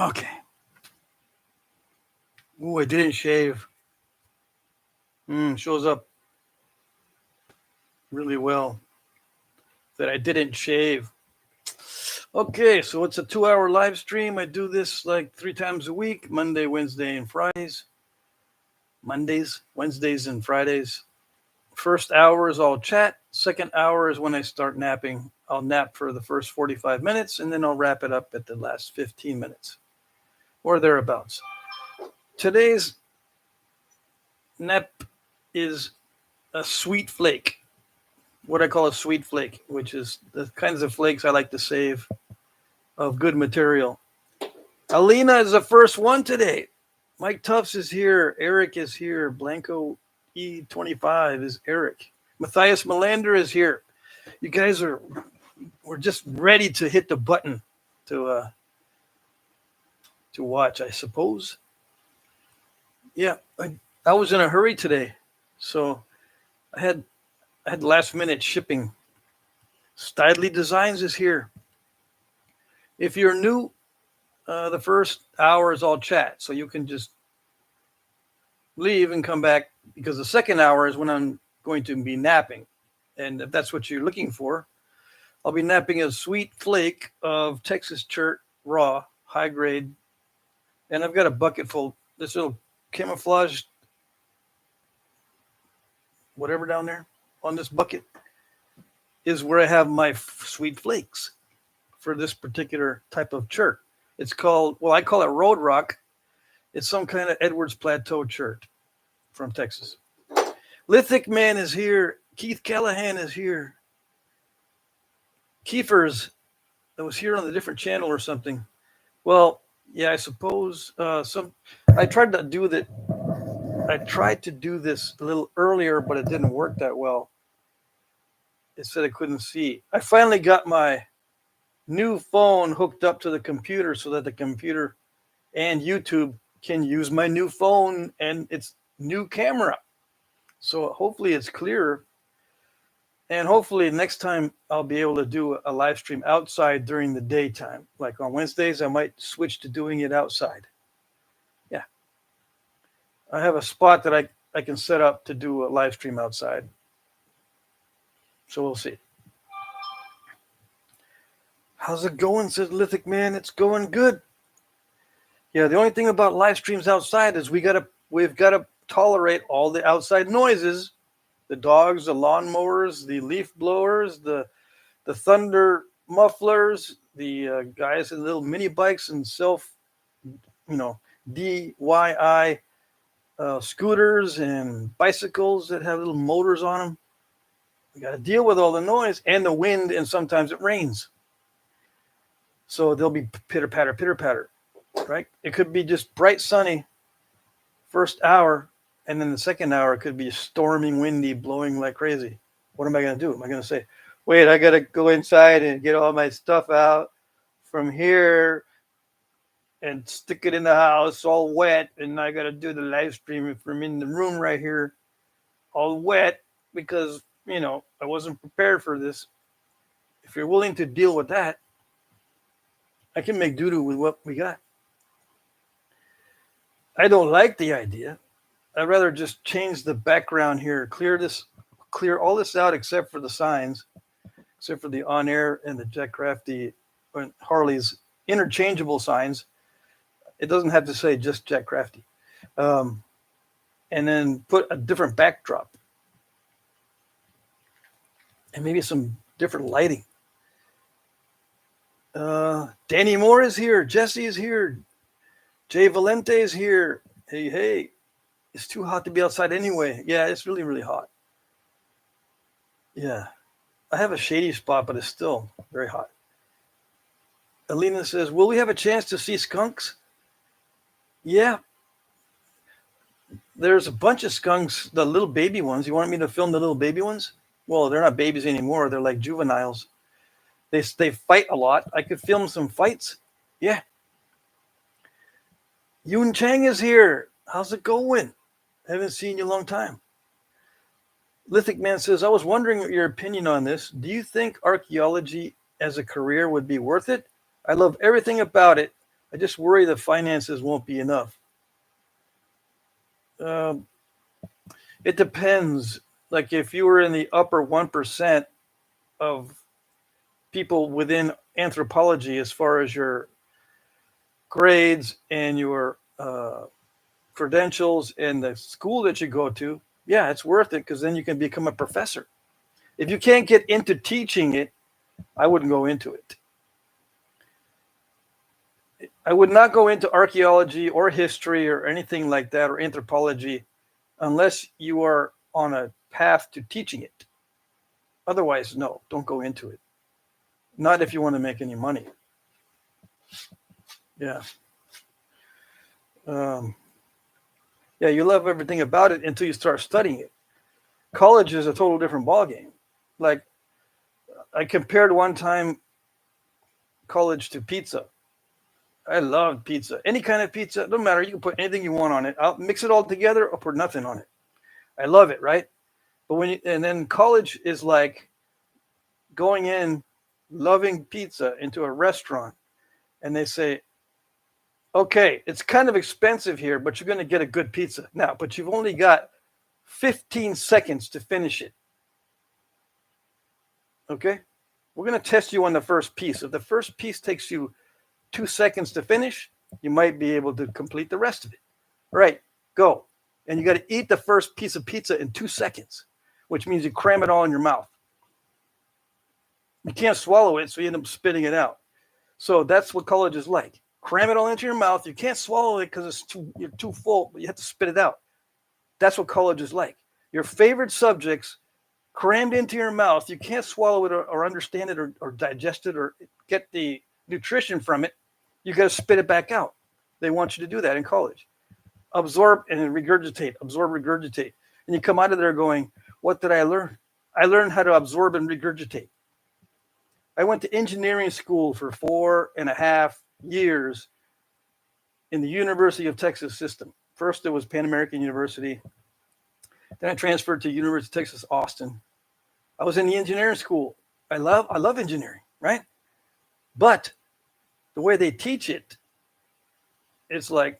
Okay. Ooh, I didn't shave. Shows up really well that I didn't shave. Okay, so it's a 2-hour live stream. I do this like 3 times a week, Monday, Wednesday, and Fridays. Mondays, Wednesdays, and Fridays. First hour is all chat. Second hour is when I start napping. I'll nap for the first 45 minutes, and then I'll wrap it up at the last 15 minutes or thereabouts. Today's nap is a sweet flake, what I call a sweet flake, which is the kinds of flakes I like to save of good material. Alina is the first one today. Mike Tufts is here. Eric is here. Blanco E25 is Eric. Matthias Melander is here. You guys we're just ready to hit the button to watch, I suppose. Yeah, I was in a hurry today, so I had last minute shipping. Stidley Designs is here. If you're new, the first hour is all chat, so you can just leave and come back, because the second hour is when I'm going to be napping. And if that's what you're looking for, I'll be napping a sweet flake of Texas chert raw, high grade. And I've got a bucket full, this little camouflage, whatever down there on this bucket is where I have my sweet flakes for this particular type of chert. It's called, well, I call it Road Rock. It's some kind of Edwards Plateau chert from Texas. Lithic Man is here. Keith Callahan is here. Kiefer's, that was here on a different channel or something. Well, yeah, I suppose I tried to do this a little earlier, but it didn't work that well. It said I couldn't see. I finally got my new phone hooked up to the computer so that the computer and YouTube can use my new phone and its new camera. So hopefully it's clearer. And hopefully next time I'll be able to do a live stream outside during the daytime. Like on Wednesdays, I might switch to doing it outside. Yeah. I have a spot that I can set up to do a live stream outside. So we'll see. How's it going, says Lithic Man? It's going good. Yeah, the only thing about live streams outside is we've got to tolerate all the outside noises. The dogs, the lawnmowers, the leaf blowers, the thunder mufflers, the guys in little mini bikes and DIY scooters and bicycles that have little motors on them. We got to deal with all the noise and the wind, and sometimes it rains. So there'll be pitter patter, right? It could be just bright sunny first hour, and then the second hour it could be storming, windy, blowing like crazy. What am I going to do? Am I going to say, wait, I got to go inside and get all my stuff out from here and stick it in the house all wet, and I got to do the live stream if I'm in the room right here all wet because, I wasn't prepared for this. If you're willing to deal with that, I can make doo-doo with what we got. I don't like the idea. I'd rather just change the background here, clear all this out except for the signs, except for the on-air and the Jack Crafty and Harley's interchangeable signs. It doesn't have to say just Jack Crafty. And then put a different backdrop. And maybe some different lighting. Danny Moore is here. Jesse is here. Jay Valente is here. Hey. It's too hot to be outside anyway. Yeah, it's really, really hot. Yeah. I have a shady spot, but it's still very hot. Alina says, will we have a chance to see skunks? Yeah. There's a bunch of skunks, the little baby ones. You want me to film the little baby ones? Well, they're not babies anymore. They're like juveniles. They fight a lot. I could film some fights. Yeah. Yoon Chang is here. How's it going? Haven't seen you in a long time. Lithic Man says, I was wondering your opinion on this. Do you think archaeology as a career would be worth it? I love everything about it. I I just worry the finances won't be enough. Um, it depends. Like if you were in the upper 1% of people within anthropology as far as your grades and your credentials and the school that you go to, yeah, it's worth it because then you can become a professor. If you can't get into teaching it, I wouldn't go into it. I would not go into archaeology or history or anything like that or anthropology unless you are on a path to teaching it. Otherwise, no, don't go into it. Not if you want to make any money. Yeah. Yeah, you love everything about it until you start studying it. College is a total different ballgame. Like, I compared one time college to pizza. I love pizza. Any kind of pizza, no matter. You can put anything you want on it. I'll mix it all together or put nothing on it. I love it, right? But and then college is like going in, loving pizza into a restaurant, and they say, okay, it's kind of expensive here, but you're going to get a good pizza. Now, but you've only got 15 seconds to finish it. Okay? We're going to test you on the first piece. If the first piece takes you 2 seconds to finish, you might be able to complete the rest of it. All right, go. And you got to eat the first piece of pizza in 2 seconds, which means you cram it all in your mouth. You can't swallow it, so you end up spitting it out. So that's what college is like. Cram it all into your mouth. You can't swallow it because you're too full, but you have to spit it out. That's what college is like. Your favorite subjects crammed into your mouth. You can't swallow it or understand it or digest it or get the nutrition from it. You got to spit it back out. They want you to do that in college. Absorb and regurgitate. Absorb, regurgitate. And you come out of there going, what did I learn? I learned how to absorb and regurgitate. I went to engineering school for 4.5 years in the University of Texas system. First, it was Pan American University. Then I transferred to University of Texas, Austin. I was in the engineering school. I love engineering, right? But the way they teach it, it's like,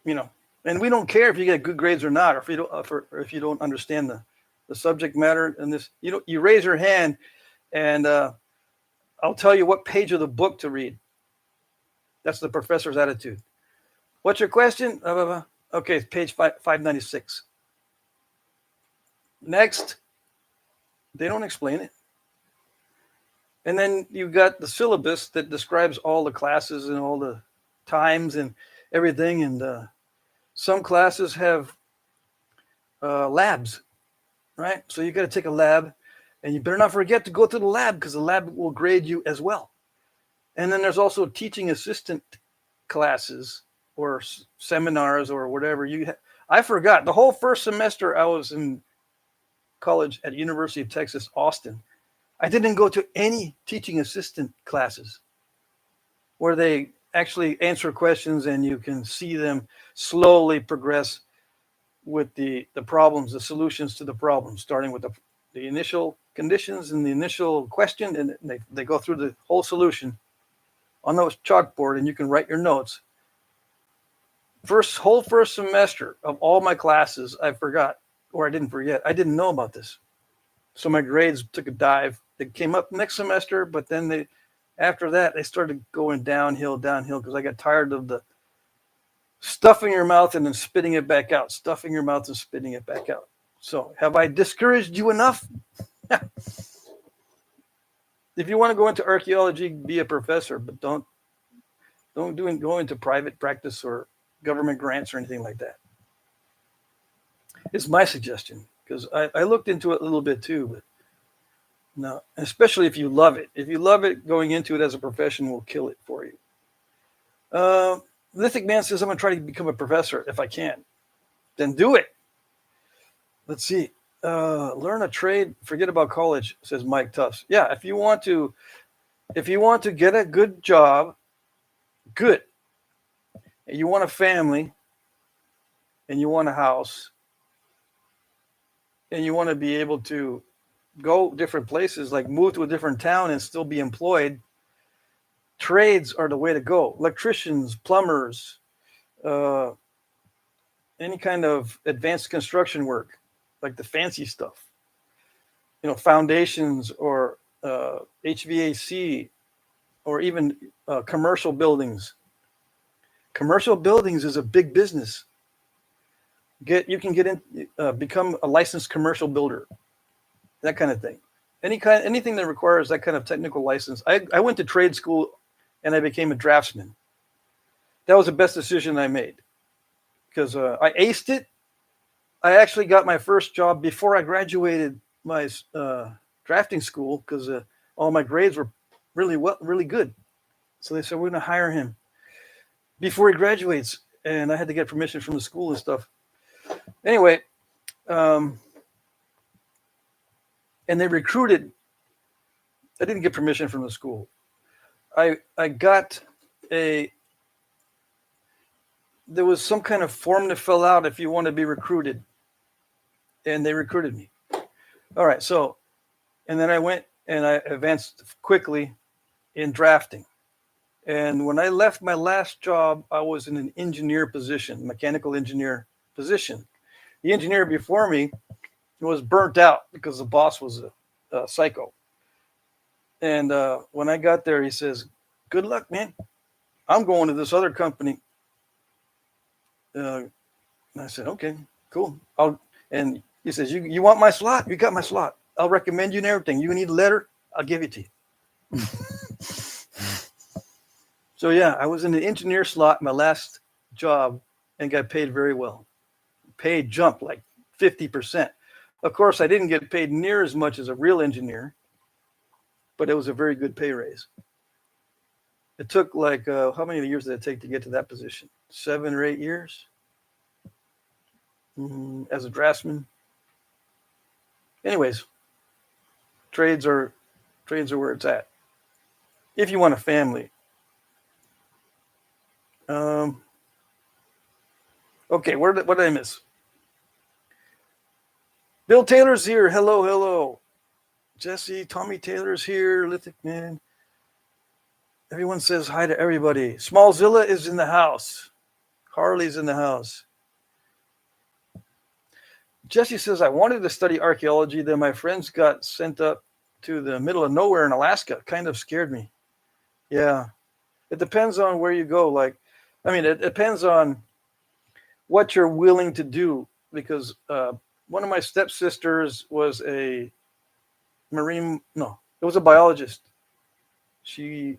and we don't care if you get good grades or not, or if you don't understand the subject matter. And this, you raise your hand, and I'll tell you what page of the book to read. That's the professor's attitude. What's your question? Okay, it's page 596. Next. They don't explain it. And then you've got the syllabus that describes all the classes and all the times and everything. And some classes have labs, right? So you got to take a lab, and you better not forget to go to the lab because the lab will grade you as well. And then there's also teaching assistant classes or seminars or whatever. I forgot. The whole first semester I was in college at University of Texas, Austin, I didn't go to any teaching assistant classes where they actually answer questions and you can see them slowly progress with the problems, the solutions to the problems, starting with the initial conditions and the initial question, and they go through the whole solution on the chalkboard, and you can write your notes. Whole first semester of all my classes, I forgot, or I didn't forget. I didn't know about this. So my grades took a dive. They came up next semester, but then after that, they started going downhill, because I got tired of the stuffing your mouth and then spitting it back out, stuffing your mouth and spitting it back out. So have I discouraged you enough? If you want to go into archaeology, be a professor, but don't go into private practice or government grants or anything like that. It's my suggestion, because I looked into it a little bit too, but no, especially if you love it. If you love it, going into it as a profession will kill it for you. Lithic Man says, I'm going to try to become a professor if I can. Then do it. Let's see. Learn a trade, forget about college, says Mike Tufts. Yeah, if you want to get a good job, good. And you want a family, and you want a house, and you want to be able to go different places, like move to a different town and still be employed, trades are the way to go. Electricians, plumbers, any kind of advanced construction work, like the fancy stuff, foundations or HVAC, or even commercial buildings. Commercial buildings is a big business. You can get in, become a licensed commercial builder, that kind of thing. Anything that requires that kind of technical license. I went to trade school and I became a draftsman. That was the best decision I made because I aced it. I actually got my first job before I graduated my drafting school because all my grades were really good. So they said, we're going to hire him before he graduates. And I had to get permission from the school and stuff. Anyway, and they recruited. I didn't get permission from the school. I got there was some kind of form to fill out if you want to be recruited. And they recruited me. All right. So, and then I went and I advanced quickly in drafting. And when I left my last job, I was in an engineer position, mechanical engineer position. The engineer before me was burnt out because the boss was a psycho. And when I got there, he says, good luck, man. I'm going to this other company. And I said, okay, cool. And he says, you want my slot? You got my slot. I'll recommend you and everything. You need a letter? I'll give it to you. So yeah, I was in the engineer slot, my last job, and got paid very well. Paid jumped like 50%. Of course, I didn't get paid near as much as a real engineer, but it was a very good pay raise. It took like, how many years did it take to get to that position? 7 or 8 years as a draftsman. Anyways, trades are where it's at. If you want a family. Okay, what did I miss? Bill Taylor's here. Hello. Jesse, Tommy Taylor's here. Lithic Man. Everyone says hi to everybody. Smallzilla is in the house. Harley's in the house. Jesse says, I wanted to study archaeology, then my friends got sent up to the middle of nowhere in Alaska. Kind of scared me. Yeah. It depends on where you go. It depends on what you're willing to do, because one of my stepsisters was it was a biologist. She's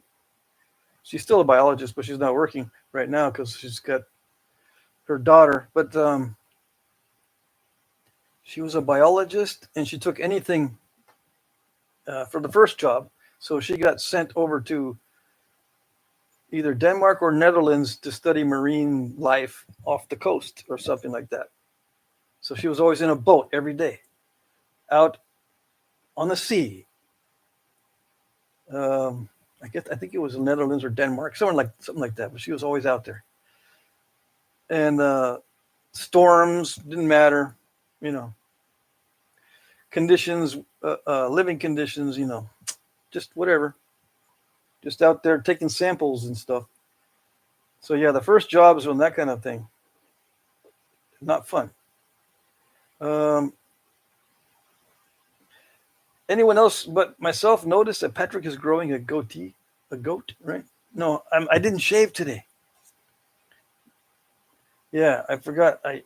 still a biologist, but she's not working right now because she's got her daughter. But she was a biologist, and she took anything for the first job. So she got sent over to either Denmark or Netherlands to study marine life off the coast or something like that. So she was always in a boat every day out on the sea. I think it was in Netherlands or Denmark, something like that. But she was always out there. And storms didn't matter, conditions, living conditions, just whatever. Just out there taking samples and stuff. So yeah, the first jobs on that kind of thing, not fun. Anyone else but myself notice that Patrick is growing a goatee? A goat, right? No, I didn't shave today. Yeah, I forgot. I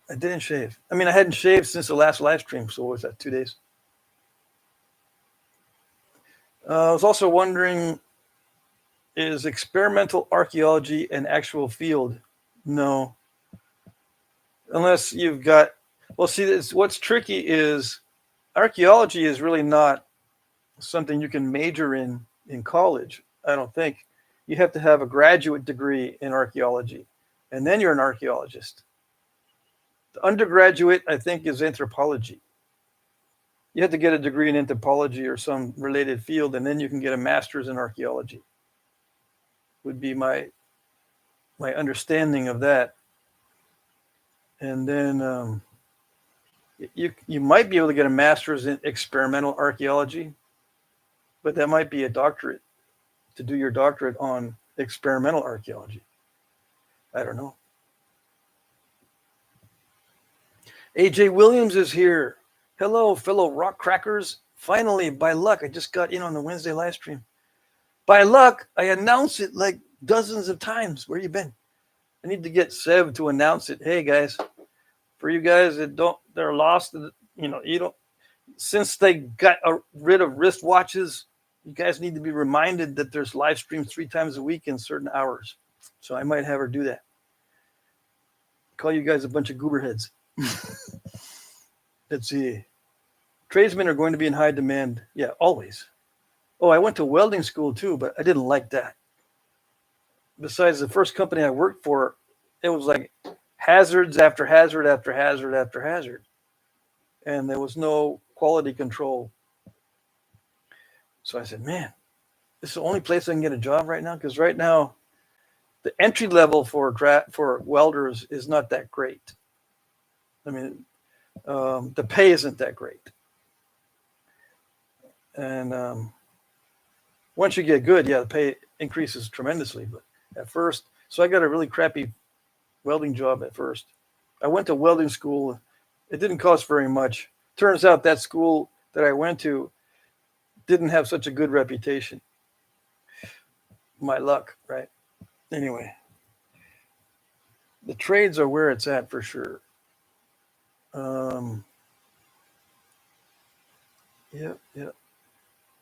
didn't shave. I hadn't shaved since the last live stream. So what was that, 2 days? I was also wondering, is experimental archaeology an actual field? No. Unless you've got, what's tricky is archaeology is really not something you can major in college, I don't think. You have to have a graduate degree in archaeology, and then you're an archaeologist. The undergraduate, I think, is anthropology. You have to get a degree in anthropology or some related field, and then you can get a master's in archaeology. Would be my understanding of that. And then you might be able to get a master's in experimental archaeology, but that might be a doctorate. to do your doctorate on experimental archaeology? I don't know. AJ Williams is here. Hello, fellow rock crackers. Finally, by luck, I just got in on the Wednesday live stream. By luck, I announced it like dozens of times. Where you been? I need to get Sev to announce it. Hey guys, for you guys that they're lost. You don't. Since they got rid of wristwatches, you guys need to be reminded that there's live streams 3 times a week in certain hours. So I might have her do that. Call you guys a bunch of gooberheads. Let's see. Tradesmen are going to be in high demand. Yeah, always. Oh, I went to welding school too, but I didn't like that. Besides, the first company I worked for, it was like hazards after hazard after hazard after hazard. And there was no quality control. So I said, man, this is the only place I can get a job right now? Because right now, the entry level for welders is not that great. I mean, the pay isn't that great. And once you get good, yeah, the pay increases tremendously. But at first, so I got a really crappy welding job at first. I went to welding school. It didn't cost very much. Turns out that school that I went to didn't have such a good reputation. My luck, right? Anyway, the trades are where it's at for sure. Yeah.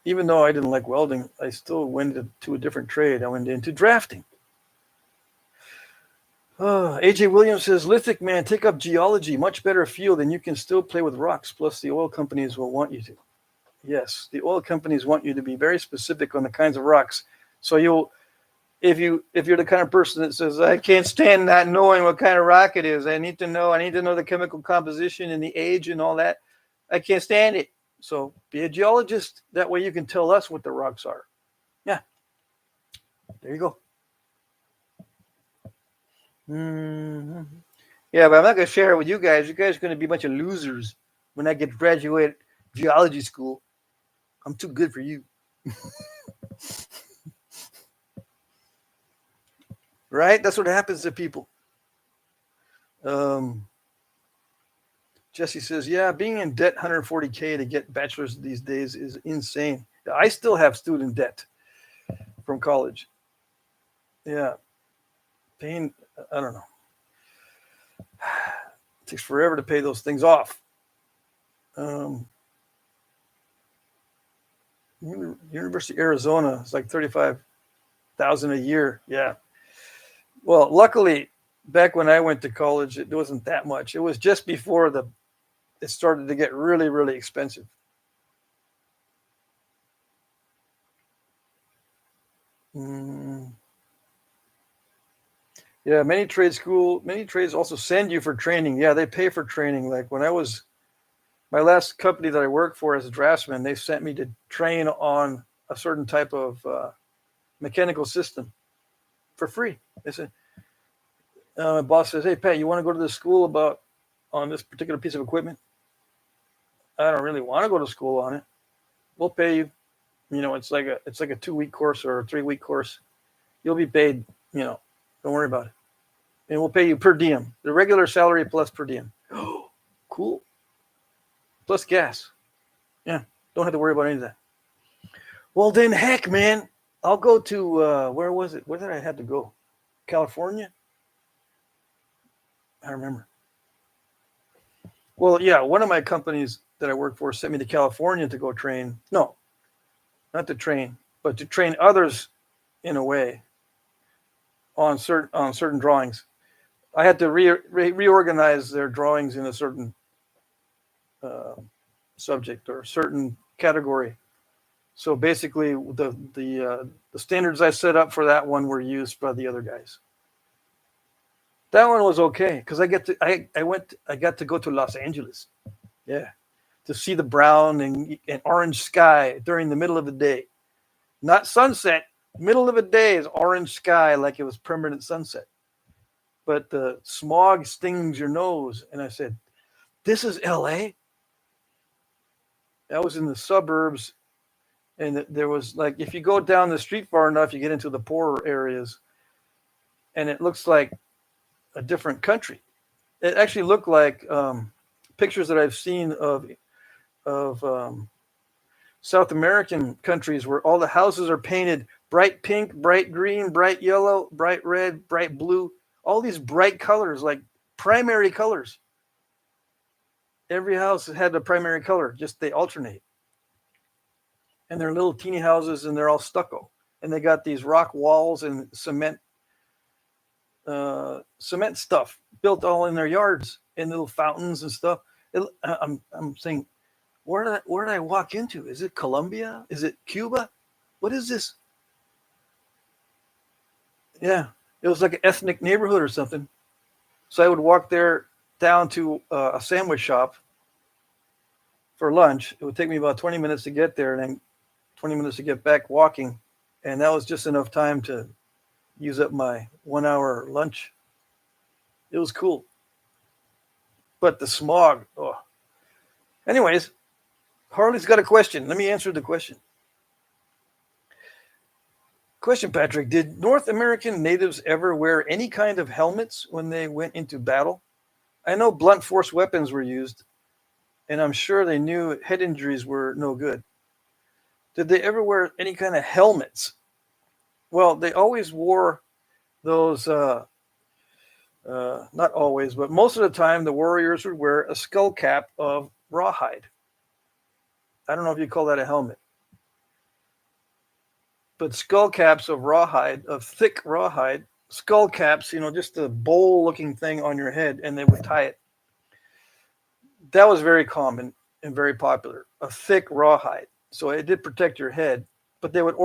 Even though I didn't like welding, I still went to a different trade. I went into drafting. AJ Williams says, Lithic man, take up geology, much better field, and you can still play with rocks. Plus, the oil companies will want you to. Yes, the oil companies want you to be very specific on the kinds of rocks. So if you're the kind of person that says, I can't stand not knowing what kind of rock it is. I need to know the chemical composition and the age and all that. I can't stand it. So be a geologist. That way you can tell us what the rocks are. Yeah. There you go. Mm-hmm. Yeah, but I'm not going to share it with you guys. You guys are going to be a bunch of losers when I get to graduate geology school. I'm too good for you. Right? That's what happens to people. Jesse says, yeah, being in debt $140K to get bachelor's these days is insane. I still have student debt from college. Yeah. Paying, I don't know. It takes forever to pay those things off. University of Arizona is like $35,000 a year. Yeah. Well, luckily, back when I went to college, it wasn't that much. It was just before it started to get really, really expensive. Yeah, many trades also send you for training. Yeah, they pay for training. Like when I was, my last company that I worked for as a draftsman, they sent me to train on a certain type of mechanical system for free. They said, my boss says, hey, Pat, you want to go to this school on this particular piece of equipment? I don't really want to go to school on it. We'll pay you. It's like a 2-week course or a 3-week course. You'll be paid, don't worry about it. And we'll pay you per diem, the regular salary plus per diem. Oh, cool. Plus gas. Yeah, don't have to worry about any of that. Well, then, heck, man, I'll go to, where was it? Where did I have to go? California? I remember. Well, yeah, one of my companies that I work for sent me to California to go train. No, not to train, but to train others in a way on certain drawings. I had to reorganize their drawings in a certain subject or certain category. So basically, the standards I set up for that one were used by the other guys. That one was okay because I got to go to Los Angeles, yeah, to see the brown and orange sky during the middle of the day, not sunset. Middle of the day is orange sky like it was permanent sunset, but the smog stings your nose. And I said, "This is L.A." I was in the suburbs, And there was like, if you go down the street far enough, you get into the poorer areas, and it looks like a different country. It actually looked like pictures that I've seen of South American countries where all the houses are painted bright pink, bright green, bright yellow, bright red, bright blue, all these bright colors, like primary colors. Every house had a primary color, just they alternate. And they're little teeny houses, and they're all stucco. And they got these rock walls and cement stuff built all in their yards, and little fountains and stuff. I'm saying, where did I walk into? Is it Colombia? Is it Cuba? What is this? Yeah, it was like an ethnic neighborhood or something. So I would walk there down to a sandwich shop for lunch. It would take me about 20 minutes to get there, and then 20 minutes to get back walking. And that was just enough time to use up my 1 hour lunch. It was cool. But the smog, oh. Anyways, Harley's got a question. Let me answer the question. Question, Patrick. Did North American natives ever wear any kind of helmets when they went into battle? I know blunt force weapons were used, and I'm sure they knew head injuries were no good. Did they ever wear any kind of helmets? Well, they always wore those, not always, but most of the time the warriors would wear a skull cap of rawhide. I don't know if you call that a helmet. But skull caps of rawhide, of thick rawhide, skull caps, just a bowl-looking thing on your head, and they would tie it. That was very common and very popular, a thick rawhide. So it did protect your head, but they would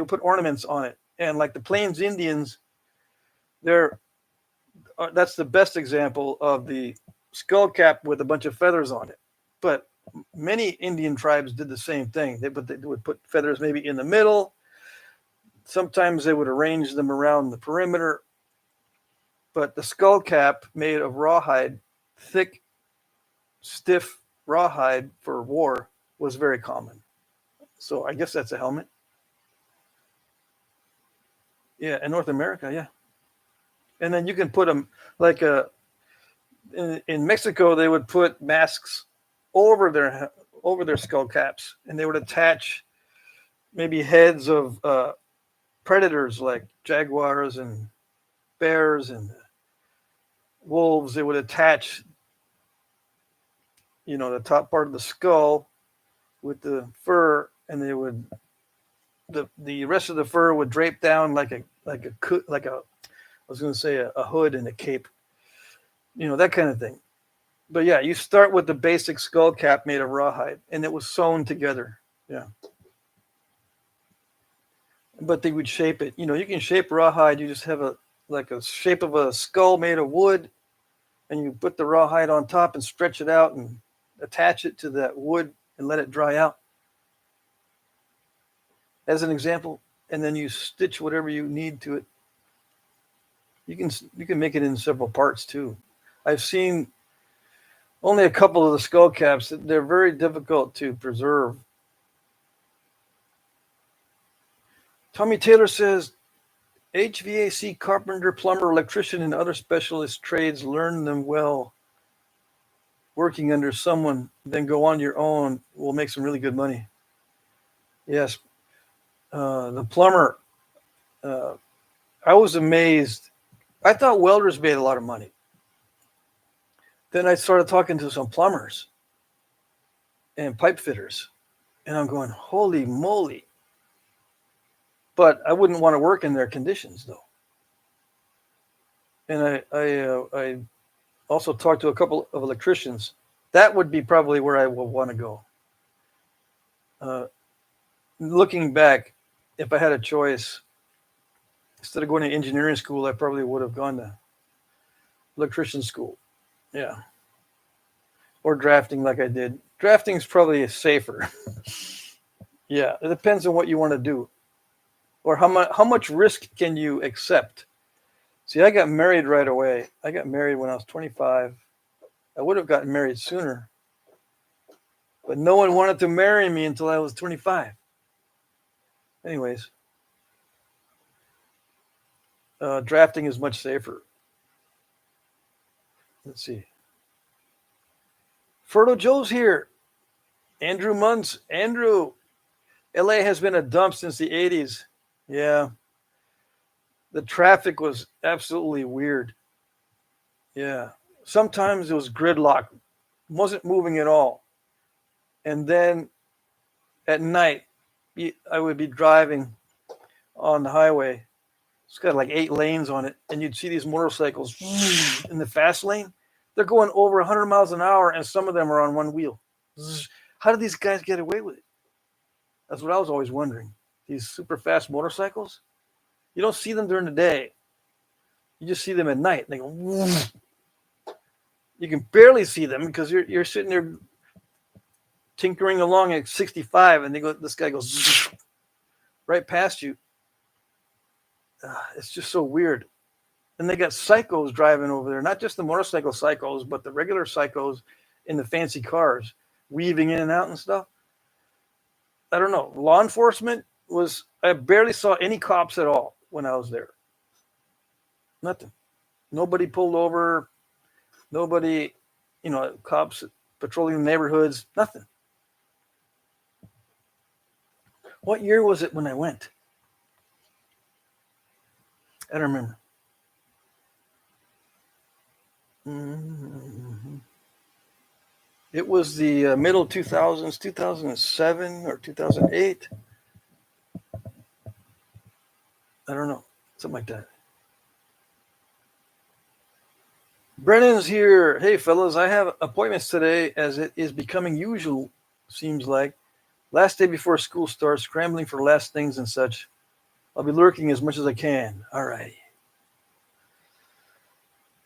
put ornaments on it. And like the Plains Indians, that's the best example of the skull cap with a bunch of feathers on it. But many Indian tribes did the same thing. They would put feathers maybe in the middle. Sometimes they would arrange them around the perimeter. But the skull cap made of rawhide, thick, stiff rawhide for war, was very common. So I guess that's a helmet. Yeah, in North America, yeah. And then you can put them like in Mexico, they would put masks over their skull caps, and they would attach maybe heads of predators like jaguars and bears and wolves. They would attach, the top part of the skull with the fur, and they would the rest of the fur would drape down like a I was going to say a hood and a cape, that kind of thing. But yeah, you start with the basic skull cap made of rawhide, and it was sewn together. Yeah. But they would shape it. You can shape rawhide. You just have a shape of a skull made of wood, and you put the rawhide on top and stretch it out and attach it to that wood and let it dry out. As an example, and then you stitch whatever you need to it. You can make it in several parts too. I've seen only a couple of the skull caps. They're very difficult to preserve. Tommy Taylor says, HVAC, carpenter, plumber, electrician, and other specialist trades, learn them well. Working under someone, then go on your own will make some really good money. Yes. The plumber, I was amazed. I thought welders made a lot of money. Then I started talking to some plumbers and pipe fitters, and I'm going, holy moly. But I wouldn't want to work in their conditions, though. And I also talked to a couple of electricians. That would be probably where I would want to go. Looking back, if I had a choice, instead of going to engineering school, I probably would have gone to electrician school. Yeah. Or drafting like I did. Drafting is probably safer. Yeah, it depends on what you want to do. Or how much risk can you accept? See, I got married right away. I got married when I was 25. I would have gotten married sooner. But no one wanted to marry me until I was 25. Anyways, drafting is much safer. Let's see. Fertile Joe's here. Andrew Muntz. Andrew, LA has been a dump since the 80s. Yeah. The traffic was absolutely weird. Yeah. Sometimes it was gridlock, wasn't moving at all. And then at night, I would be driving on the highway. It's got like 8 lanes on it. And you'd see these motorcycles in the fast lane. They're going over 100 miles an hour, and some of them are on one wheel. How do these guys get away with it? That's what I was always wondering. These super fast motorcycles, you don't see them during the day. You just see them at night. They go, woof. You can barely see them because you're sitting there tinkering along at 65, and this guy goes right past you. It's just so weird. And they got psychos driving over there, not just the motorcycle psychos, but the regular psychos in the fancy cars, weaving in and out and stuff. I don't know. Law enforcement I barely saw any cops at all when I was there. Nothing. Nobody pulled over. Nobody, cops patrolling the neighborhoods. Nothing. What year was it when I went? I don't remember. Mm-hmm. It was the middle 2000s, 2007 or 2008. I don't know. Something like that. Brennan's here. Hey, fellas, I have appointments today as it is becoming usual, seems like. Last day before school starts, scrambling for last things and such. I'll be lurking as much as I can. All right.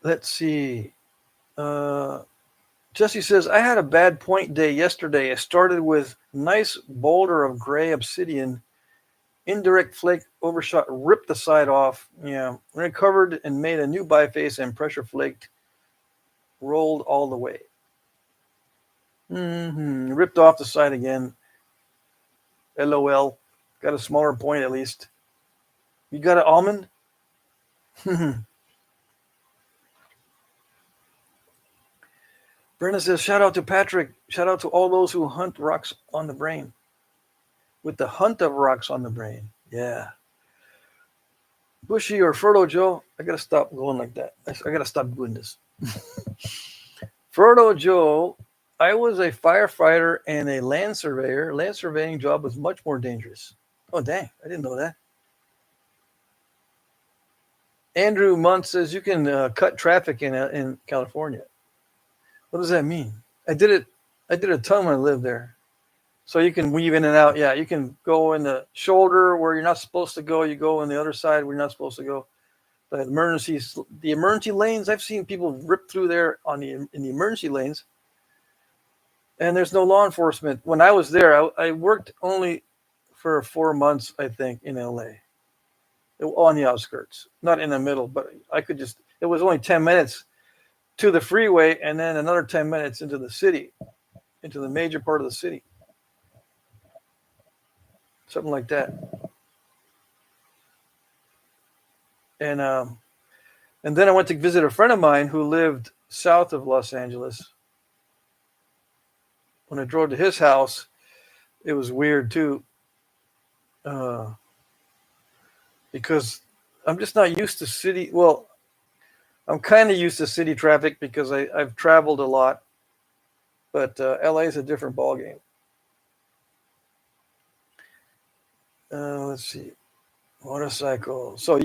Let's see. Jesse says, I had a bad point day yesterday. I started with nice boulder of gray obsidian. Indirect flake overshot, ripped the side off. Yeah. Recovered and made a new biface and pressure flaked. Rolled all the way. Ripped off the side again. LOL. Got a smaller point at least. You got an almond? Brenda says, shout out to Patrick. Shout out to all those who hunt rocks on the brain. With the hunt of rocks on the brain. Yeah. Bushy or Fertile Joe. I got to stop going like that. I got to stop doing this. Fertile Joe, I was a firefighter and a land surveyor. Land surveying job was much more dangerous. Oh, dang. I didn't know that. Andrew Munt says you can cut traffic in California. What does that mean? I did a ton when I lived there. So you can weave in and out. Yeah, you can go in the shoulder where you're not supposed to go. You go on the other side where you're not supposed to go. The emergency lanes, I've seen people rip through there in the emergency lanes. And there's no law enforcement. When I was there, I worked only for 4 months, I think, in LA. On the outskirts, not in the middle, but it was only 10 minutes to the freeway and then another 10 minutes into the city, into the major part of the city. Something like that. And then I went to visit a friend of mine who lived south of Los Angeles. When I drove to his house, it was weird too. Because I'm just not used to city. Well, I'm kind of used to city traffic because I've traveled a lot. But LA is a different ballgame. Let's see. Motorcycle. So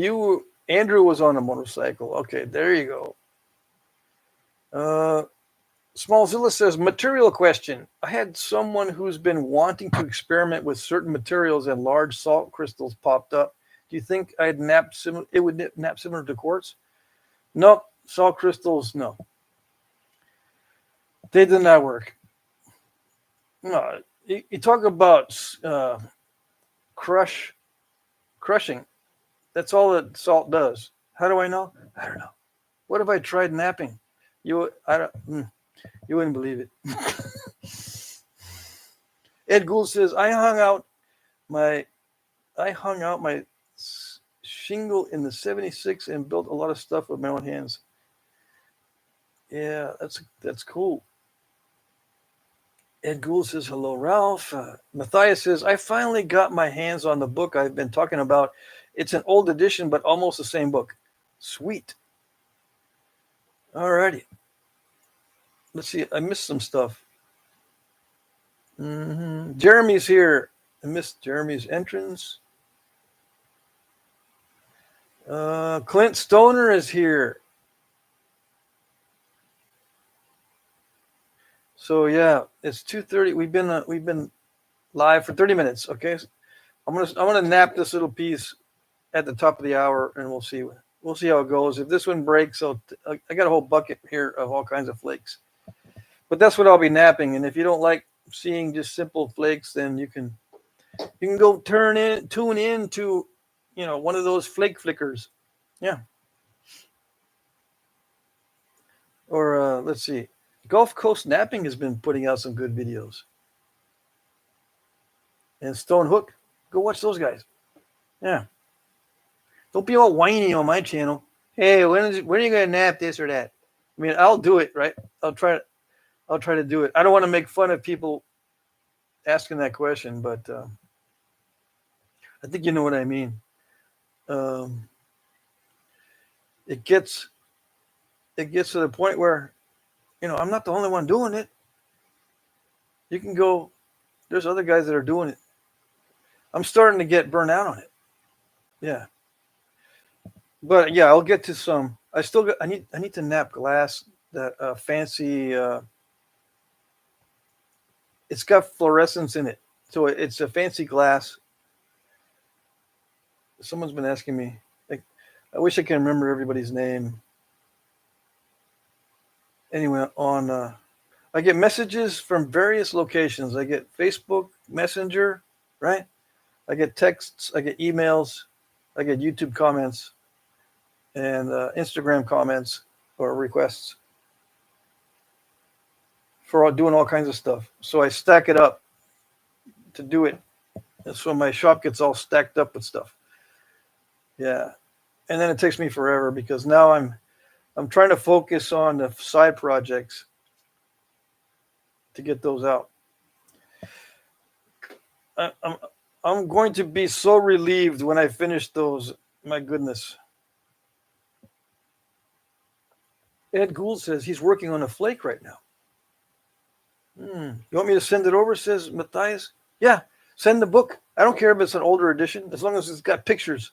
Andrew was on a motorcycle. Okay, there you go. Smallzilla says, material question. I had someone who's been wanting to experiment with certain materials and large salt crystals popped up. Do you think it would nap similar to quartz? Nope. Salt crystals, no. They did not work. No. You talk about crushing. That's all that salt does. How do I know? I don't know. What if I tried napping? You wouldn't believe it. Ed Gould says, I hung out my I hung out my shingle in the 76 and built a lot of stuff with my own hands. Yeah, that's cool. Ed Gould says, hello, Ralph. Matthias says, I finally got my hands on the book I've been talking about. It's an old edition, but almost the same book. Sweet. All righty. Let's see. I missed some stuff. Jeremy's here. I missed Jeremy's entrance. Clint Stoner is here. So yeah, it's 2:30. We've been live for 30 minutes. Okay, I'm gonna nap this little piece at the top of the hour, and we'll see how it goes. If this one breaks, I got a whole bucket here of all kinds of flakes. But that's what I'll be napping. And if you don't like seeing just simple flakes, then you can go tune in to one of those flake flickers. Yeah. Or let's see. Gulf Coast Knapping has been putting out some good videos. And Stone Hook, go watch those guys. Yeah. Don't be all whiny on my channel. Hey, when are you gonna nap this or that? I mean, I'll do it, right? I'll try to do it. I don't want to make fun of people asking that question, but I think you know what I mean. It gets to the point where, I'm not the only one doing it. You can go, there's other guys that are doing it. I'm starting to get burnt out on it. Yeah. But yeah, I'll get to some. I need to nap glass, that fancy, it's got fluorescence in it. So it's a fancy glass. Someone's been asking me, I wish I can remember everybody's name. Anyway, I get messages from various locations. I get Facebook Messenger, right? I get texts, I get emails, I get YouTube comments, and Instagram comments or requests for doing all kinds of stuff. So I stack it up to do it. And so my shop gets all stacked up with stuff. Yeah. And then it takes me forever because now I'm trying to focus on the side projects to get those out. I'm going to be so relieved when I finish those. My goodness. Ed Gould says he's working on a flake right now. You want me to send it over, says Matthias? Yeah, send the book. I don't care if it's an older edition, as long as it's got pictures.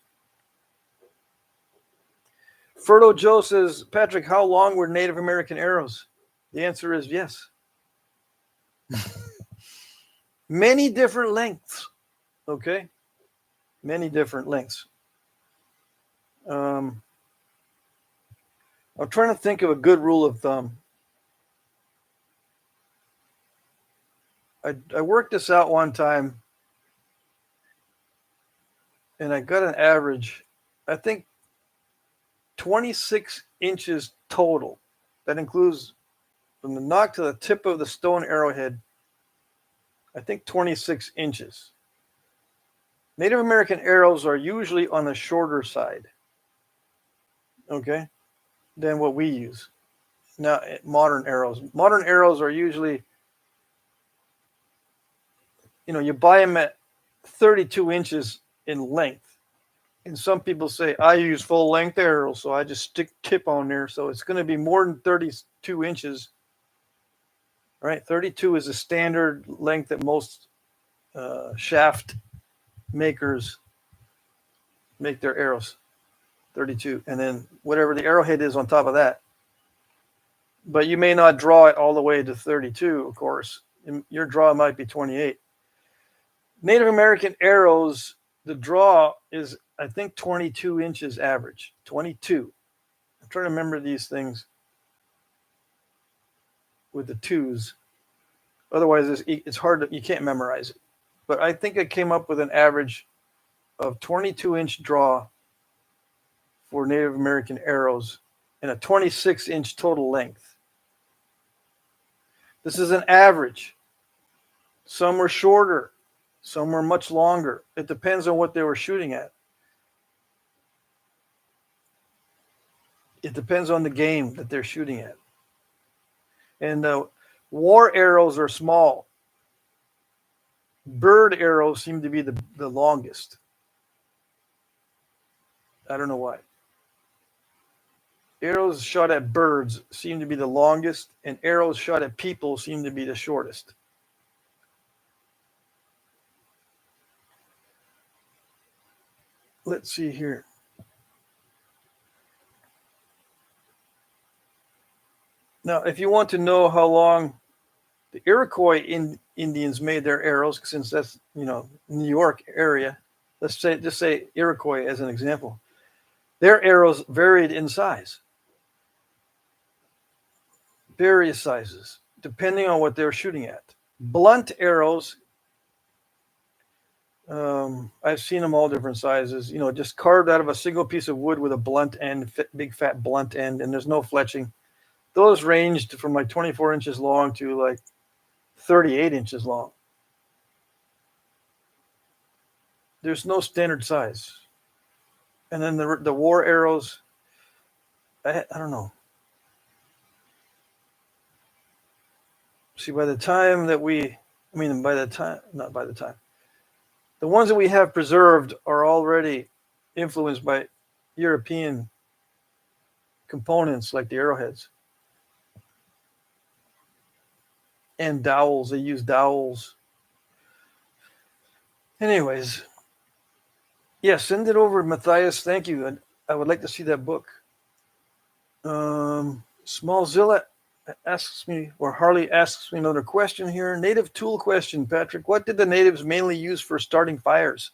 Ferdo Joe says, Patrick, how long were Native American arrows? The answer is yes. Many different lengths. Okay? Many different lengths. I'm trying to think of a good rule of thumb. I worked this out one time, and I got an average, I think 26 inches total. That includes from the nock to the tip of the stone arrowhead, I think 26 inches. Native American arrows are usually on the shorter side, okay, than what we use. Now, modern arrows are usually, you buy them at 32 inches in length. And some people say, I use full length arrows, so I just stick tip on there. So it's going to be more than 32 inches. Right? 32 is the standard length that most shaft makers make their arrows. 32. And then whatever the arrowhead is on top of that. But you may not draw it all the way to 32, of course. Your draw might be 28. Native American arrows, the draw is, I think, 22 inches average. 22. I'm trying to remember these things with the twos. Otherwise, it's hard you can't memorize it. But I think I came up with an average of 22-inch draw for Native American arrows and a 26-inch total length. This is an average. Some were shorter. Some were much longer. It depends on what they were shooting at. It depends on the game that they're shooting at. And war arrows are small. Bird arrows seem to be the longest. I don't know why. Arrows shot at birds seem to be the longest, and arrows shot at people seem to be the shortest. Let's see here. Now, if you want to know how long the Iroquois Indians made their arrows, since that's, New York area, let's just say Iroquois as an example. Their arrows varied in size. Various sizes, depending on what they're shooting at. Blunt arrows, I've seen them all different sizes, just carved out of a single piece of wood with a blunt end, big fat blunt end, and there's no fletching. Those ranged from like 24 inches long to like 38 inches long. There's no standard size. And then the war arrows, I don't know. See, the ones that we have preserved are already influenced by European components like the arrowheads. And dowels, they use dowels. Anyways, yeah, send it over, Matthias. Thank you. I would like to see that book. Smallzilla asks me, or Harley asks me another question here. Native tool question, Patrick. What did the natives mainly use for starting fires?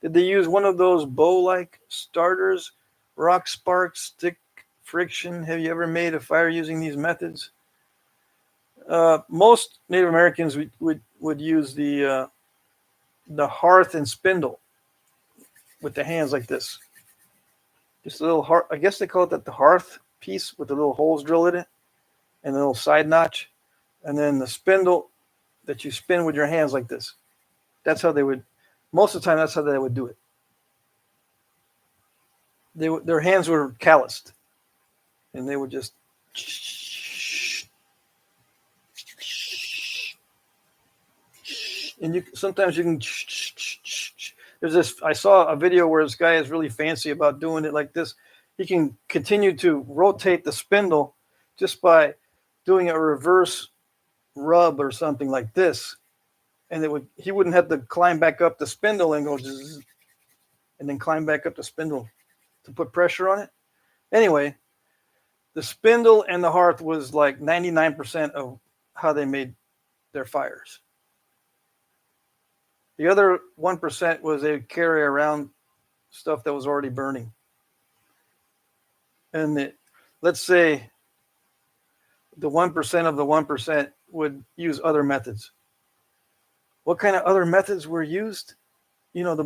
Did they use one of those bow-like starters, rock spark, stick friction? Have you ever made a fire using these methods? Most Native Americans would use the hearth and spindle with the hands like this. Just a little hearth. I guess they call it the hearth piece with the little holes drilled in it and a little side notch. And then the spindle that you spin with your hands like this. That's how they would, most of the time, that's how they would do it. Their hands were calloused. And they would just... And sometimes you can... There's this, I saw a video where this guy is really fancy about doing it like this. He can continue to rotate the spindle just by doing a reverse rub or something like this. And he wouldn't have to climb back up the spindle and go zzz, and then climb back up the spindle to put pressure on it. Anyway, the spindle and the hearth was like 99% of how they made their fires. The other 1% was they'd carry around stuff that was already burning. And let's say the 1% of the 1% would use other methods. What kind of other methods were used? The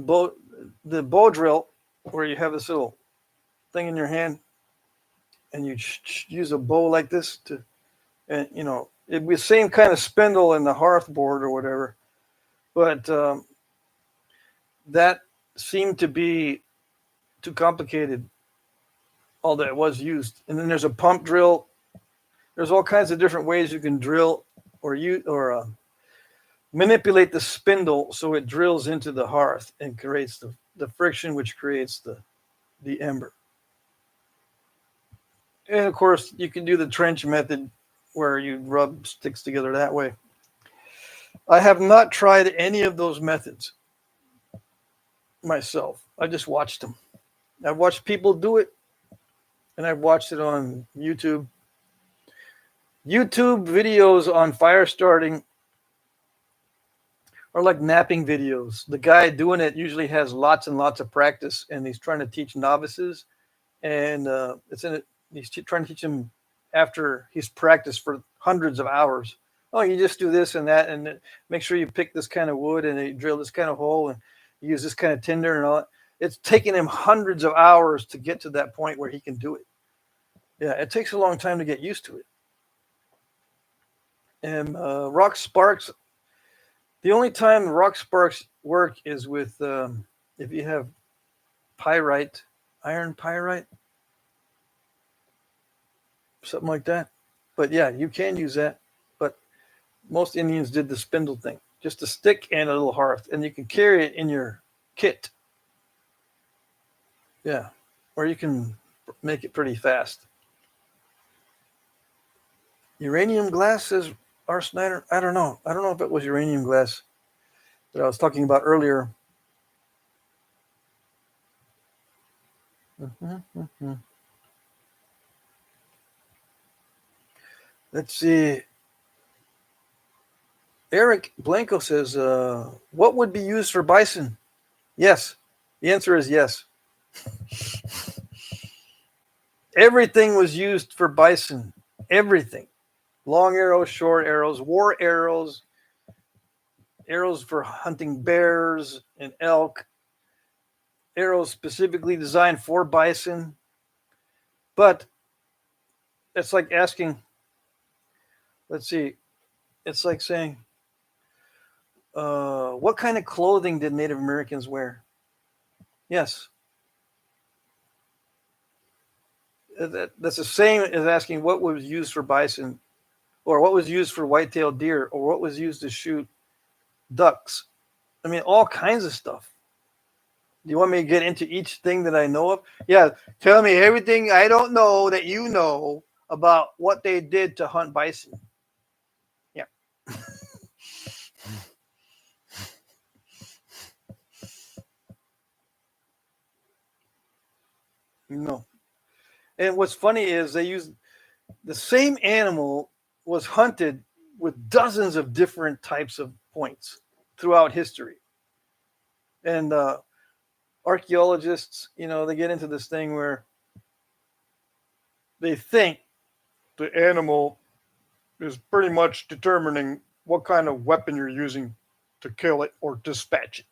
bow drill, where you have this little thing in your hand and you use a bow like this it'd be the same kind of spindle in the hearth board or whatever. But that seemed to be too complicated, all that was used. And then there's a pump drill. There's all kinds of different ways you can drill or manipulate the spindle so it drills into the hearth and creates the friction, which creates the ember. And of course, you can do the trench method where you rub sticks together that way. I have not tried any of those methods myself. I just watched them. I've watched people do it, and I've watched it on YouTube. YouTube videos on fire starting are like knapping videos. The guy doing it usually has lots and lots of practice, and he's trying to teach novices, and he's trying to teach them after he's practiced for hundreds of hours. Oh, you just do this and that, and make sure you pick this kind of wood, and you drill this kind of hole, and you use this kind of tinder and all that. It's taken him hundreds of hours to get to that point where he can do it. Yeah, it takes a long time to get used to it. And rock sparks, The only time rock sparks work is with if you have pyrite, iron pyrite, something like that. But yeah, you can use that. But most Indians did the spindle thing, just a stick and a little hearth, and you can carry it in your kit. Yeah, or you can make it pretty fast. Uranium glass, says R. Snyder. I don't know. I don't know if it was uranium glass that I was talking about earlier. Mm-hmm. Let's see. Eric Blanco says, what would be used for bison? Yes. The answer is yes. Everything was used for bison. Everything. Long arrows, short arrows, war arrows, arrows for hunting bears and elk, arrows specifically designed for bison. But it's like asking, let's see, it's like saying, what kind of clothing did Native Americans wear? Yes. That's the same as asking what was used for bison, or what was used for white-tailed deer, or what was used to shoot ducks. I mean, all kinds of stuff. Do you want me to get into each thing that I know of? Yeah, tell me everything I don't know that you know about what they did to hunt bison. Yeah. No. And what's funny is they used the same animal was hunted with dozens of different types of points throughout history. And archaeologists, they get into this thing where they think the animal is pretty much determining what kind of weapon you're using to kill it or dispatch it.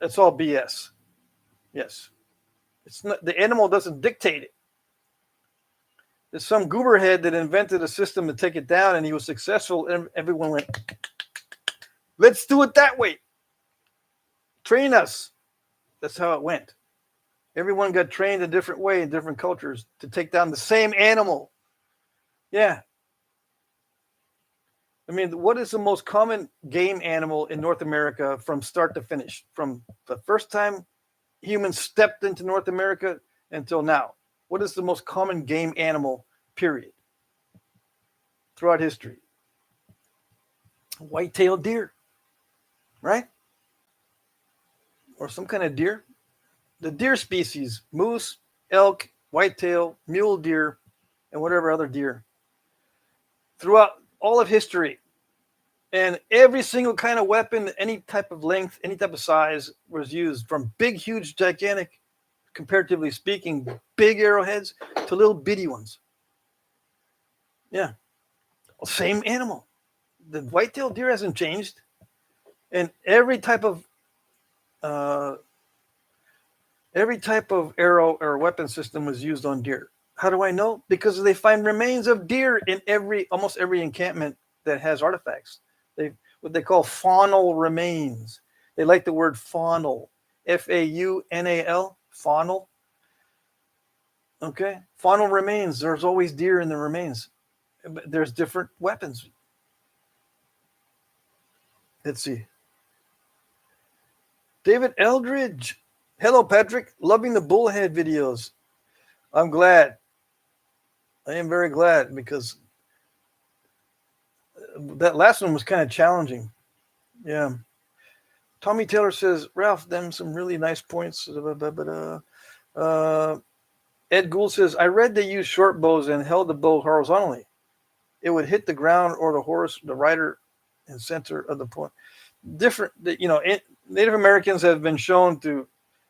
It's all BS. Yes. It's not, the animal doesn't dictate it. There's some gooberhead that invented a system to take it down, and he was successful, and everyone went, let's do it that way. Train us. That's how it went. Everyone got trained a different way in different cultures to take down the same animal. Yeah. I mean, what is the most common game animal in North America from start to finish? From the first time humans stepped into North America until now? What is the most common game animal, period, throughout history? White-tailed deer, right? Or some kind of deer. The deer species, moose, elk, whitetail, mule deer, and whatever other deer. Throughout all of history. And every single kind of weapon, any type of length, any type of size was used, from big, huge, gigantic, comparatively speaking, big arrowheads to little bitty ones. Yeah. Same animal. The white-tailed deer hasn't changed. And every type of arrow or weapon system was used on deer. How do I know? Because they find remains of deer in almost every encampment that has artifacts. What they call faunal remains. They like the word faunal. Faunal. Faunal. Okay. Faunal remains. There's always deer in the remains. But there's different weapons. Let's see. David Eldridge. Hello, Patrick. Loving the bullhead videos. I'm glad. I am very glad, because that last one was kind of challenging. Yeah. Tommy Taylor says, Ralph, them some really nice points. Ed Gould says, I read they used short bows and held the bow horizontally. It would hit the ground or the rider in center of the point. Different, Native Americans have been shown to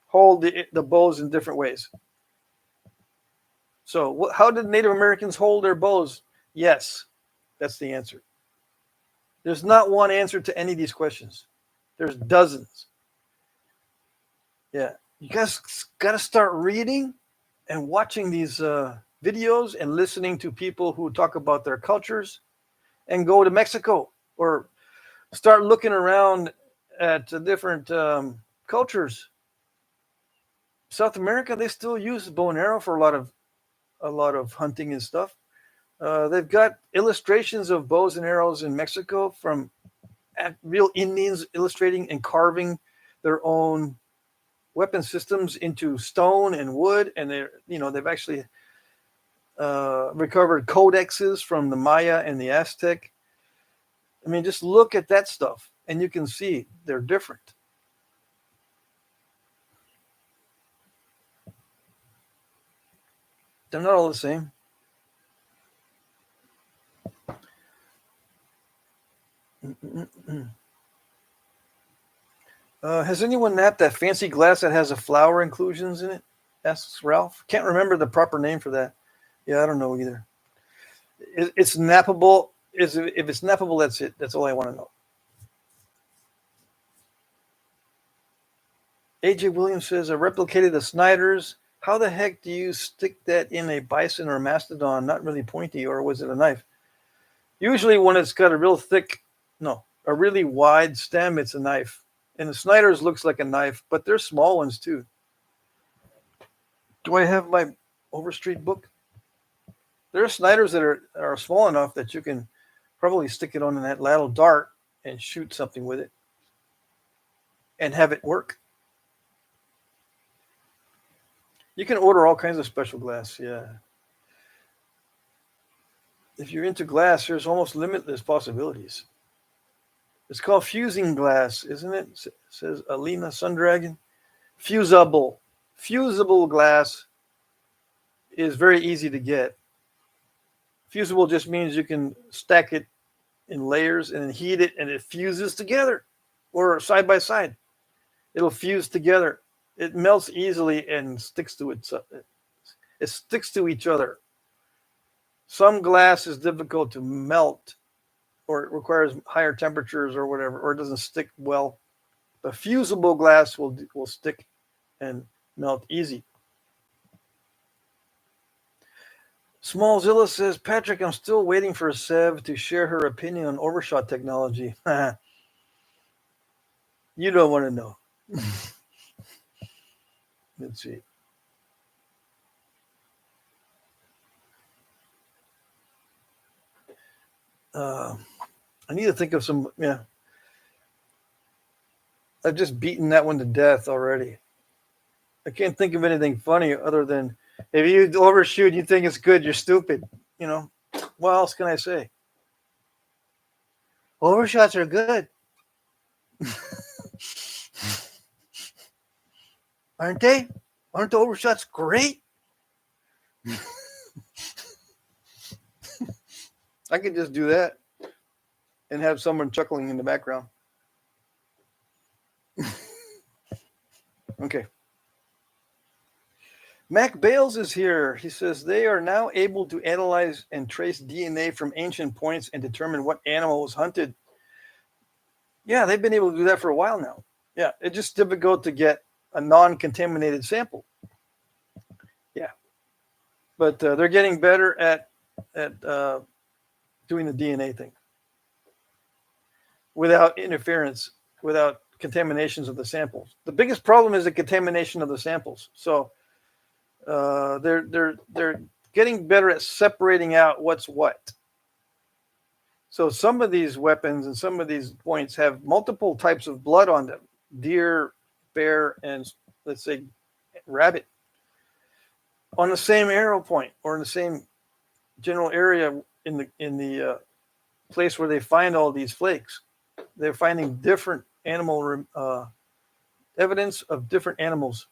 hold the bows in different ways. So how did Native Americans hold their bows? Yes, that's the answer. There's not one answer to any of these questions. There's dozens. Yeah. You guys got to start reading and watching these videos and listening to people who talk about their cultures, and go to Mexico or start looking around at different cultures. South America, they still use bow and arrow for a lot of hunting and stuff. They've got illustrations of bows and arrows in Mexico from real Indians illustrating and carving their own weapon systems into stone and wood, and they've actually recovered codexes from the Maya and the Aztec. I mean, just look at that stuff, and you can see they're different. They're not all the same. Has anyone napped that fancy glass that has a flower inclusions in it? Asks Ralph. Can't remember the proper name for that. Yeah, I don't know either. It's nappable. If it's nappable, that's it. That's all I want to know. AJ Williams says, I replicated the Snyders. How the heck do you stick that in a bison or a mastodon? Not really pointy, or was it a knife? Usually when it's got a really wide stem, it's a knife. And the Snyders looks like a knife, but they're small ones too. Do I have my Overstreet book? There are Snyders that are small enough that you can probably stick it on that ladle dart and shoot something with it and have it work. You can order all kinds of special glass, yeah. If you're into glass, there's almost limitless possibilities. It's called fusing glass, isn't it? Says Alina Sundragon. Fusible glass is very easy to get. Fusible just means you can stack it in layers and then heat it, and it fuses together, or side by side. It'll fuse together. It melts easily and sticks to it. It sticks to each other. Some glass is difficult to melt, or it requires higher temperatures or whatever, or it doesn't stick well. But fusible glass will stick and melt easy. Smallzilla says, Patrick, I'm still waiting for Sev to share her opinion on overshot technology. You don't want to know. Let's see. I need to think of some, yeah. I've just beaten that one to death already. I can't think of anything funny other than if you overshoot and you think it's good, you're stupid. You know, what else can I say? Overshots are good. Aren't they? Aren't the overshots great? I could just do that and have someone chuckling in the background. Okay. Mac Bales is here. He says they are now able to analyze and trace DNA from ancient points and determine what animal was hunted. Yeah, they've been able to do that for a while now. Yeah, it's just difficult to get a non-contaminated sample. Yeah, but they're getting better at doing the DNA thing without interference, without contaminations of the samples. The biggest problem is the contamination of the samples. So they're getting better at separating out what's what. So some of these weapons and some of these points have multiple types of blood on them: deer, bear, and let's say rabbit, on the same arrow point or in the same general area in the place where they find all these flakes. They're finding different animal evidence of different animals.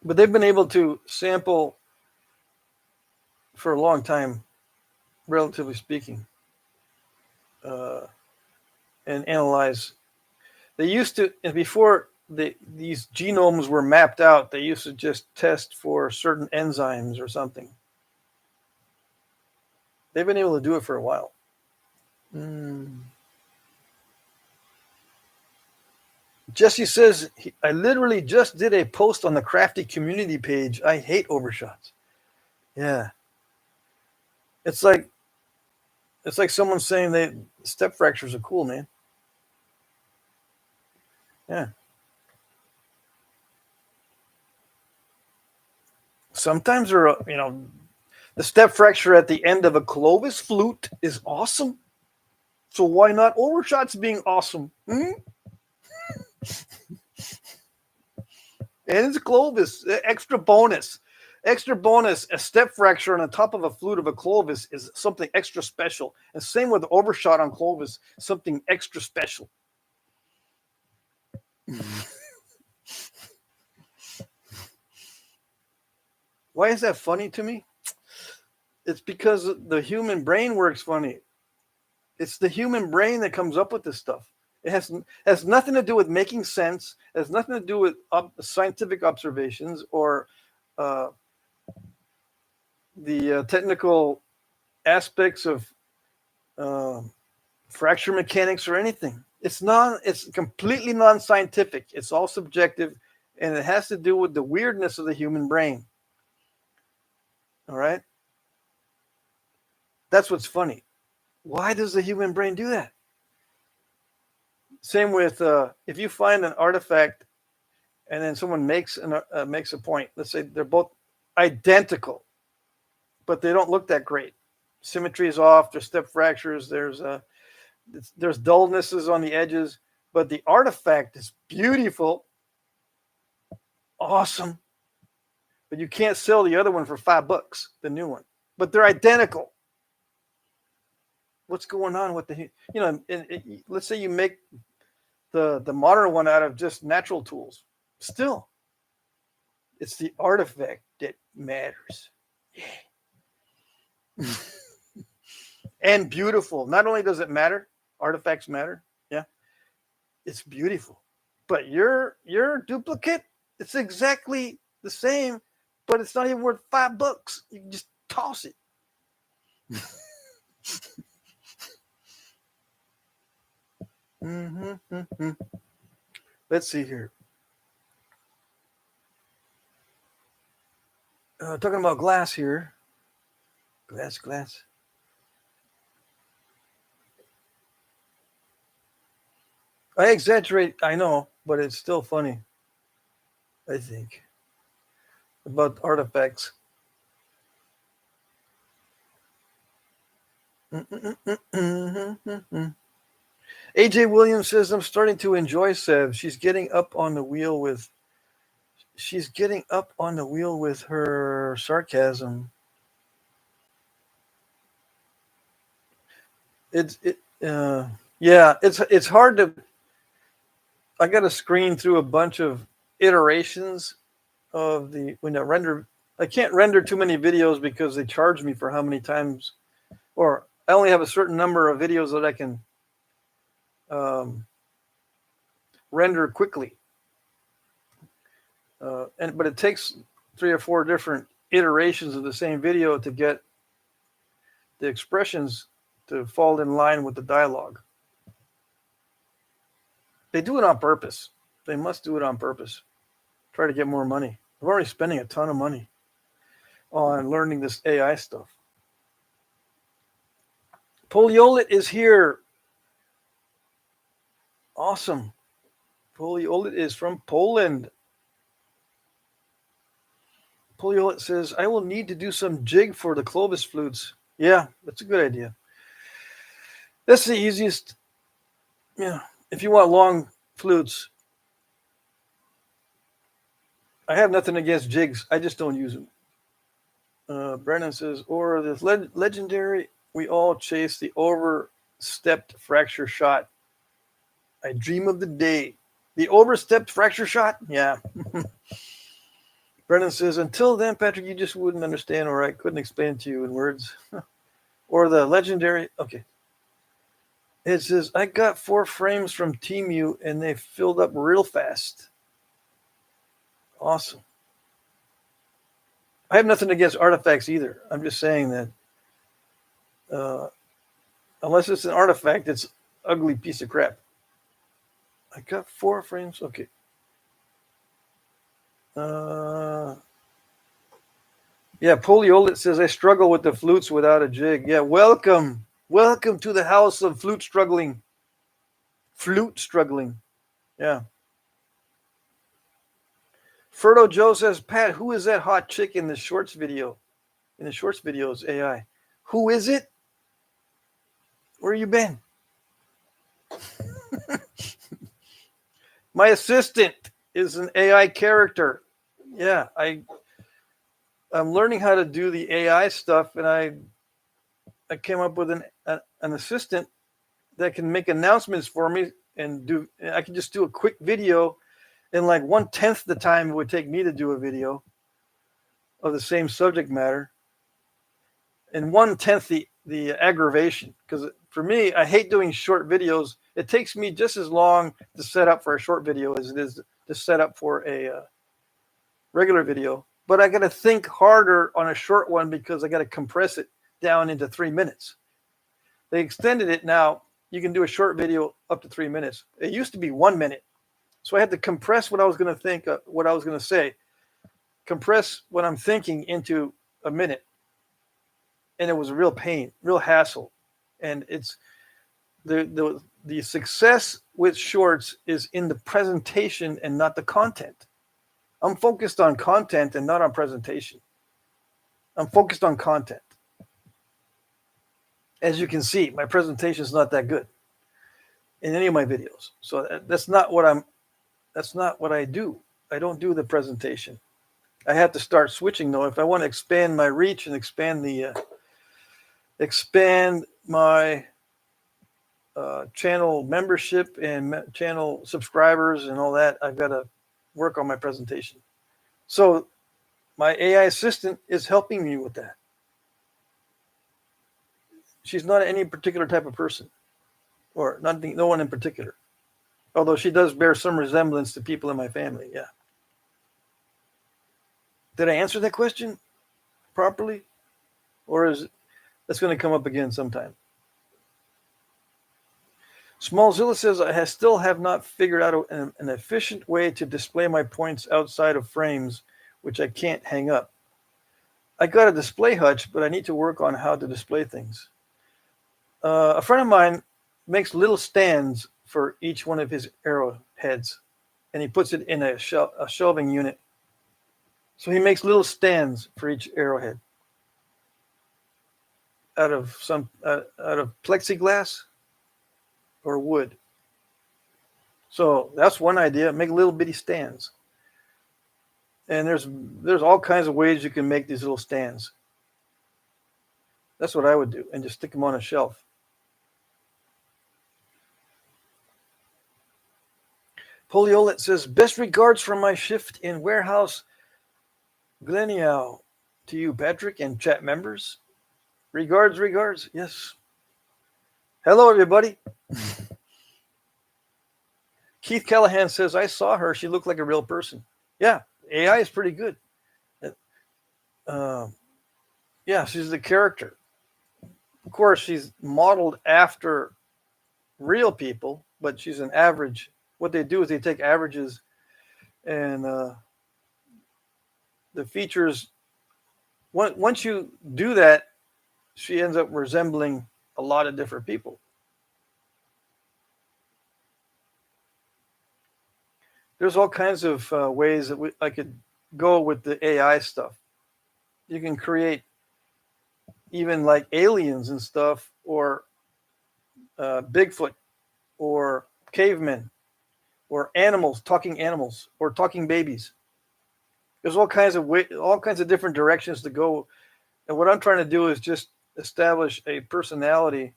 But they've been able to sample for a long time, relatively speaking, and analyze. They used to, before these genomes were mapped out, they used to just test for certain enzymes or something. They've been able to do it for a while. Jesse says, I literally just did a post on the Crafty community page. I hate overshots. Yeah. It's like It's like someone saying they step fractures are cool, man. Yeah. Sometimes they're, the step fracture at the end of a Clovis flute is awesome. So why not overshots being awesome? And it's Clovis, extra bonus. Extra bonus, a step fracture on the top of a flute of a Clovis is something extra special. And same with the overshot on Clovis, something extra special. Why is that funny to me? It's because the human brain works funny. It's the human brain that comes up with this stuff. It has nothing to do with making sense. It has nothing to do with scientific observations or the technical aspects of fracture mechanics or anything. It's completely non-scientific. It's all subjective, and it has to do with the weirdness of the human brain. All right? That's what's funny. Why does the human brain do that? Same with if you find an artifact and then someone makes a point. Let's say they're both identical, but they don't look that great. Symmetry is off. There's step fractures. There's dullnesses on the edges, but the artifact is beautiful, awesome. But you can't sell the other one for $5, the new one. But they're identical. What's going on with let's say you make the modern one out of just natural tools. Still, it's the artifact that matters. Yeah. And beautiful. Not only does it matter, artifacts matter. Yeah. It's beautiful. But your duplicate, it's exactly the same, but it's not even worth $5. You can just toss it. Let's see here. Talking about glass here. Glass. I exaggerate, I know, but it's still funny, I think, about artifacts. AJ Williams says, I'm starting to enjoy Sev. She's getting up on the wheel with her sarcasm. It's hard to. I got to screen through a bunch of iterations of when I render. I can't render too many videos because they charge me for how many times, or I only have a certain number of videos that I can render quickly. But it takes 3 or 4 different iterations of the same video to get the expressions to fall in line with the dialogue. They do it on purpose. They must do it on purpose. Try to get more money. They're already spending a ton of money on learning this AI stuff. Poliolet is here. Awesome. Poliolet is from Poland. Poliolet says, I will need to do some jig for the Clovis flutes. Yeah, that's a good idea. That's the easiest. Yeah, if you want long flutes. I have nothing against jigs. I just don't use them. Brennan says, or this legendary, we all chase the overstepped fracture shot. I dream of the day. The overstepped fracture shot? Yeah. Brennan says, until then, Patrick, you just wouldn't understand, or I couldn't explain it to you in words. Or the legendary, okay. It says, I got 4 frames from Temu, and they filled up real fast. Awesome. I have nothing against artifacts either. I'm just saying that unless it's an artifact, it's an ugly piece of crap. I got 4 frames. Okay. Yeah, Poliolet says, I struggle with the flutes without a jig. Yeah, welcome. Welcome to the house of flute struggling. Flute struggling. Yeah. Ferdo Joe says, Pat, who is that hot chick in the shorts video? In the shorts videos, AI. Who is it? Where you been? My assistant is an AI character. Yeah, I'm learning how to do the AI stuff, and I came up with an assistant that can make announcements for me and I can just do a quick video in like 1/10 the time it would take me to do a video of the same subject matter, and 1/10 the aggravation. Because for me, I hate doing short videos. It takes me just as long to set up for a short video as it is to set up for a regular video. But I got to think harder on a short one because I got to compress it down into 3 minutes. They extended it now. You can do a short video up to 3 minutes. It used to be 1 minute. So I had to compress what I was going to think, what I was going to say, compress what I'm thinking into a minute. And it was a real pain, real hassle. And it's the success with shorts is in the presentation and not the content. I'm focused on content and not on presentation. I'm focused on content. As you can see, my presentation is not that good in any of my videos. So that's not what I do. I don't do the presentation. I have to start switching though if I want to expand my reach and expand my channel membership and channel subscribers and all that. I've got to work on my presentation. So my AI assistant is helping me with that. She's not any particular type of person, or no one in particular. Although she does bear some resemblance to people in my family, yeah. Did I answer that question properly? Or is that's going to come up again sometime? Smallzilla says, I still have not figured out an efficient way to display my points outside of frames, which I can't hang up. I got a display hutch, but I need to work on how to display things. A friend of mine makes little stands for each one of his arrowheads, and he puts it in a shelving unit. So he makes little stands for each arrowhead out of plexiglass or wood. So that's one idea. Make little bitty stands. And there's all kinds of ways you can make these little stands. That's what I would do, and just stick them on a shelf. Poliolet says, best regards from my shift in warehouse Glenial to you, Patrick, and chat members. Regards. Yes. Hello, everybody. Keith Callahan says, I saw her. She looked like a real person. Yeah, AI is pretty good. Yeah, she's the character. Of course, she's modeled after real people, but she's an average. What they do is they take averages and the features. Once you do that, she ends up resembling a lot of different people. There's all kinds of ways that I could go with the AI stuff. You can create even like aliens and stuff, or Bigfoot, or cavemen, or talking animals, or talking babies. There's all kinds of different directions to go. And what I'm trying to do is just establish a personality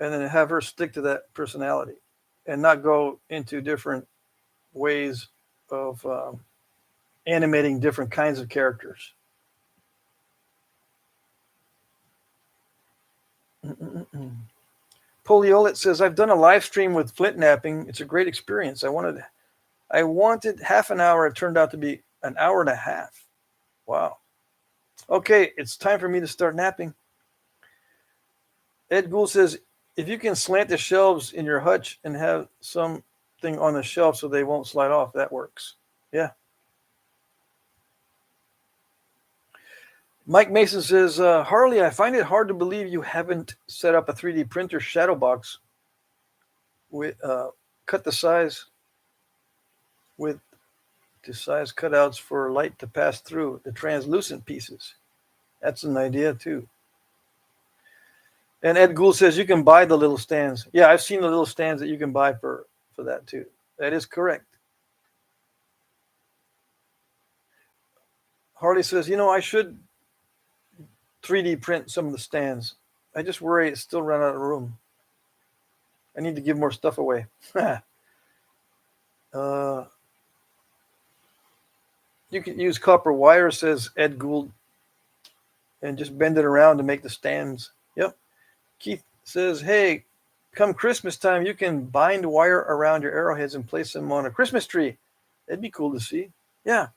and then have her stick to that personality and not go into different ways of animating different kinds of characters. Poliolet says, I've done a live stream with Flintknapping. It's a great experience. I wanted half an hour. It turned out to be an hour and a half. Wow. Okay, it's time for me to start napping. Ed Gould says, if you can slant the shelves in your hutch and have something on the shelf so they won't slide off, that works. Yeah. Mike Mason says, Harley, I find it hard to believe you haven't set up a 3D printer shadow box with cut the size with the size cutouts for light to pass through the translucent pieces. That's an idea too. And Ed Gould says you can buy the little stands. Yeah, I've seen the little stands that you can buy for that too. That is correct. Harley says, I should 3D print some of the stands. I just worry it's still run out of room. I need to give more stuff away. You can use copper wire, says Ed Gould, and just bend it around to make the stands. Yep. Keith says, hey, come Christmas time, you can bind wire around your arrowheads and place them on a Christmas tree. That'd be cool to see. Yeah.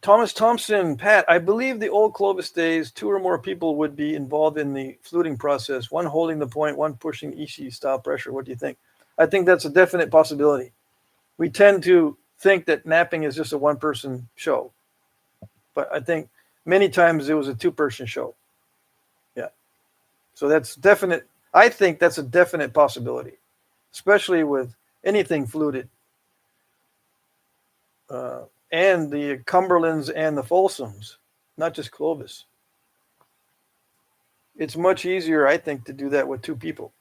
Thomas Thompson, Pat, I believe the old Clovis days, 2 or more people would be involved in the fluting process, one holding the point, one pushing Ishii style pressure. What do you think? I think that's a definite possibility. We tend to think that knapping is just a one-person show, but I think many times it was a 2-person show. Yeah. So that's definite. I think that's a definite possibility, especially with anything fluted. And the Cumberlands and the Folsoms, not just Clovis. It's much easier, I think, to do that with 2 people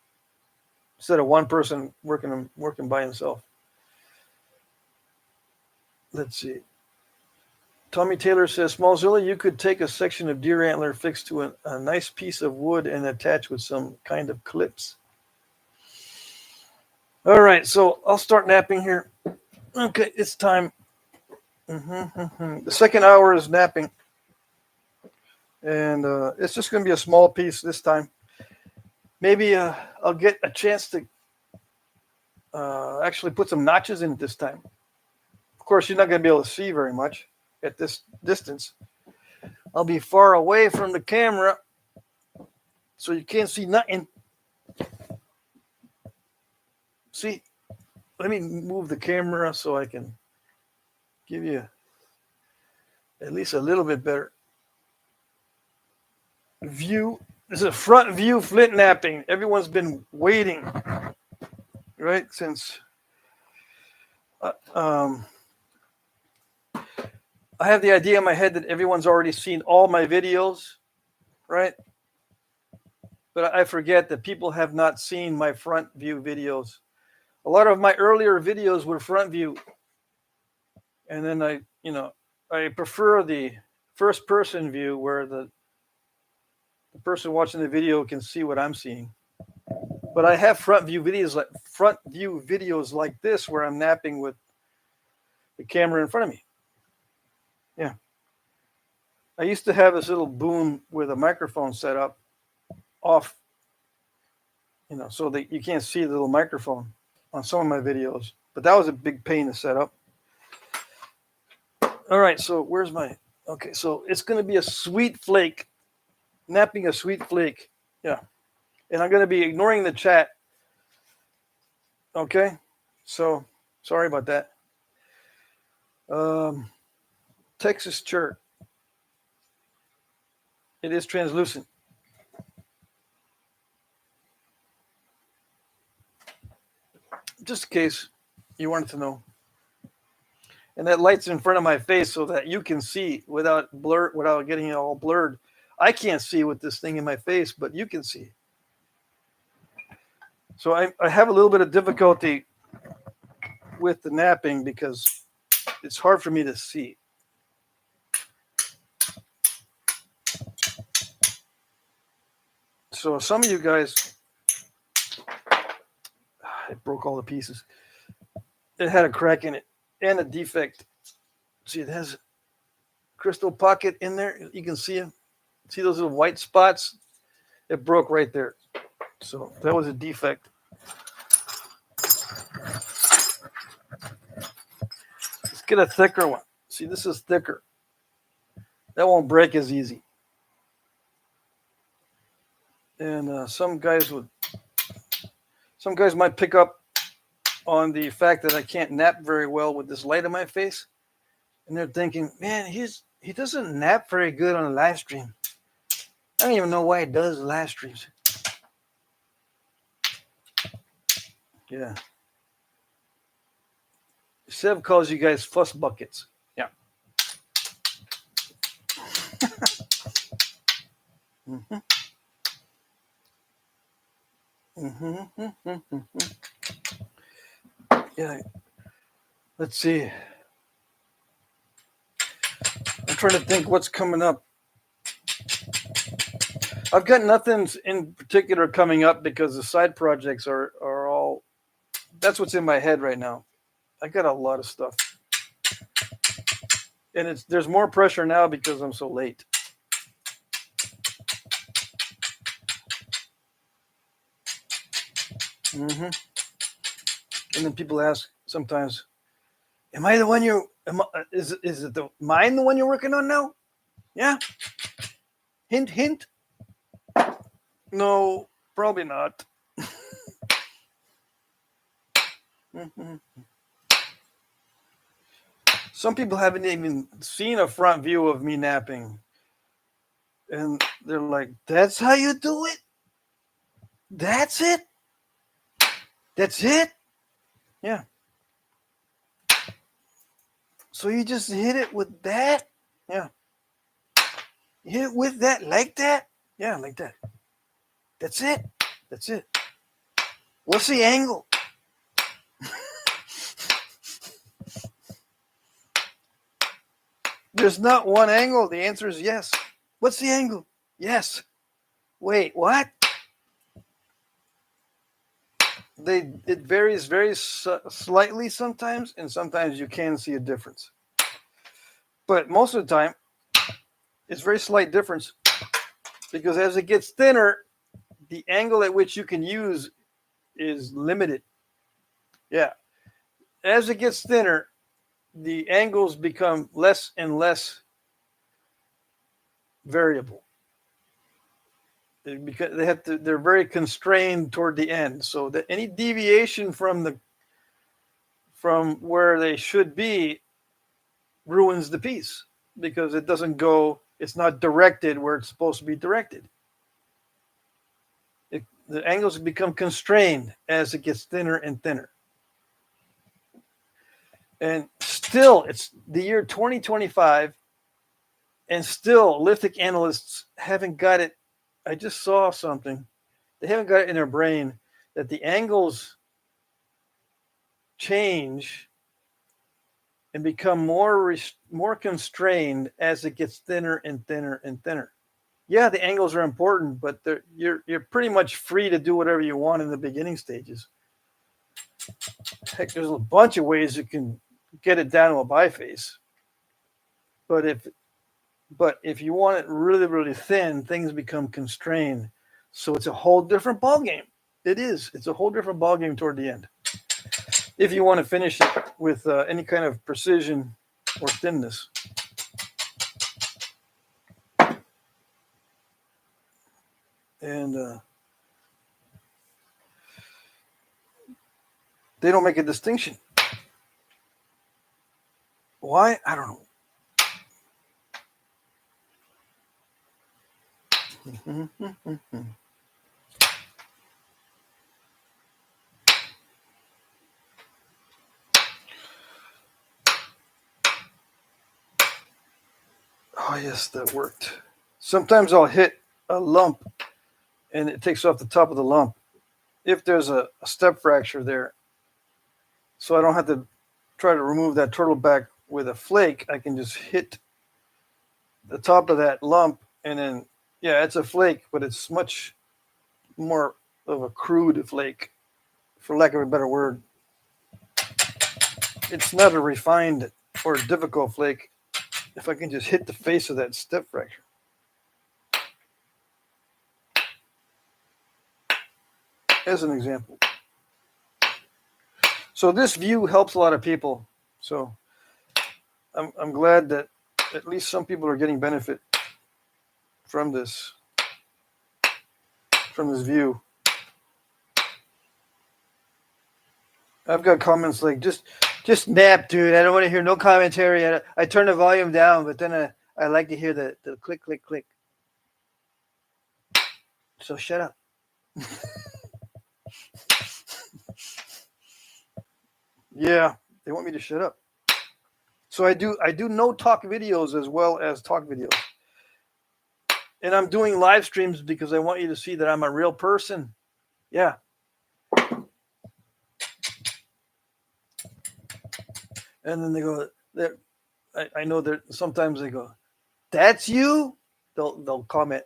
instead of one person working by himself. Let's see. Tommy Taylor says, Smallzilla, you could take a section of deer antler fixed to a nice piece of wood and attach with some kind of clips. All right, so I'll start knapping here. Okay, it's time. The second hour is knapping. And it's just going to be a small piece this time. Maybe I'll get a chance to actually put some notches in it this time. Of course, you're not going to be able to see very much at this distance. I'll be far away from the camera, so you can't see nothing. See, let me move the camera so I can give you at least a little bit better view. This is a front view Flintknapping. Everyone's been waiting, right? Since I have the idea in my head that everyone's already seen all my videos, right? But I forget that people have not seen my front view videos. A lot of my earlier videos were front view. And then I prefer the first person view where the person watching the video can see what I'm seeing. But I have front view videos like this where I'm knapping with the camera in front of me. Yeah. I used to have this little boom with a microphone set up off, so that you can't see the little microphone on some of my videos. But that was a big pain to set up. All right, so where's okay, so it's going to be a sweet flake, knapping a sweet flake. Yeah. And I'm going to be ignoring the chat. Okay, so sorry about that. Texas chert. It is translucent. Just in case you wanted to know. And that light's in front of my face so that you can see without getting it all blurred. I can't see with this thing in my face, but you can see. So I have a little bit of difficulty with the knapping because it's hard for me to see. So some of you guys, it broke all the pieces. It had a crack in it and a defect. See, it has a crystal pocket in there. You can see them. See those little white spots? It broke right there. So that was a defect. Let's get a thicker one. See, this is thicker. That won't break as easy. And some guys might pick up on the fact that I can't nap very well with this light in my face. And they're thinking, man, he's He doesn't nap very good on a live stream. I don't even know why he does live streams. Yeah. Sev calls you guys fuss buckets. Yeah. Mm-hmm. Mm-hmm. Mm-hmm. Yeah. Let's see. I'm trying to think what's coming up. I've got nothing in particular coming up because the side projects are all. That's what's in my head right now. I got a lot of stuff, and there's more pressure now because I'm so late. Mm-hmm. And then people ask sometimes, "Am I the one you? Is it mine the one you're working on now?" Yeah. Hint, hint. No, probably not. Mm-hmm. Some people haven't even seen a front view of me napping. And they're like, that's how you do it? That's it? That's it? Yeah. So you just hit it with that? Yeah. You hit it with that like that? Yeah, like that. That's it. That's it. What's the angle? There's not one angle. The answer is yes. What's the angle? Yes. Wait, what? It varies very slightly sometimes, and sometimes you can see a difference. But most of the time, it's very slight difference because as it gets thinner, the angle at which you can use is limited. Yeah. As it gets thinner, the angles become less and less variable. Because they're very constrained toward the end. So that any deviation from where they should be ruins the piece because it's not directed where it's supposed to be directed. The angles become constrained as it gets thinner and thinner. And still, it's the year 2025, and still lithic analysts haven't got it. I just saw something. They haven't got it in their brain that the angles change and become more constrained as it gets thinner and thinner and thinner. Yeah, the angles are important, but you're pretty much free to do whatever you want in the beginning stages. Heck, there's a bunch of ways you can get it down to a biface. But if you want it really, really thin, things become constrained. So it's a whole different ballgame. It is. It's a whole different ballgame toward the end. If you want to finish it with any kind of precision or thinness. And they don't make a distinction. Why? I don't know. Oh, yes, that worked. Sometimes I'll hit a lump and it takes off the top of the lump if there's a step fracture there. So I don't have to try to remove that turtle back with a flake. I can just hit the top of that lump and then, yeah, it's a flake, but it's much more of a crude flake, for lack of a better word. It's not a refined or difficult flake if I can just hit the face of that step fracture. As an example. So this view helps a lot of people. So I'm glad that at least some people are getting benefit from this view. I've got comments like, just nap, dude. I don't want to hear no commentary. I turn the volume down, but then I like to hear the click, click, click. So shut up. Yeah, they want me to shut up. So I do no talk videos as well as talk videos. And I'm doing live streams because I want you to see that I'm a real person. Yeah. And then they go, I know that sometimes they go, that's you? They'll comment,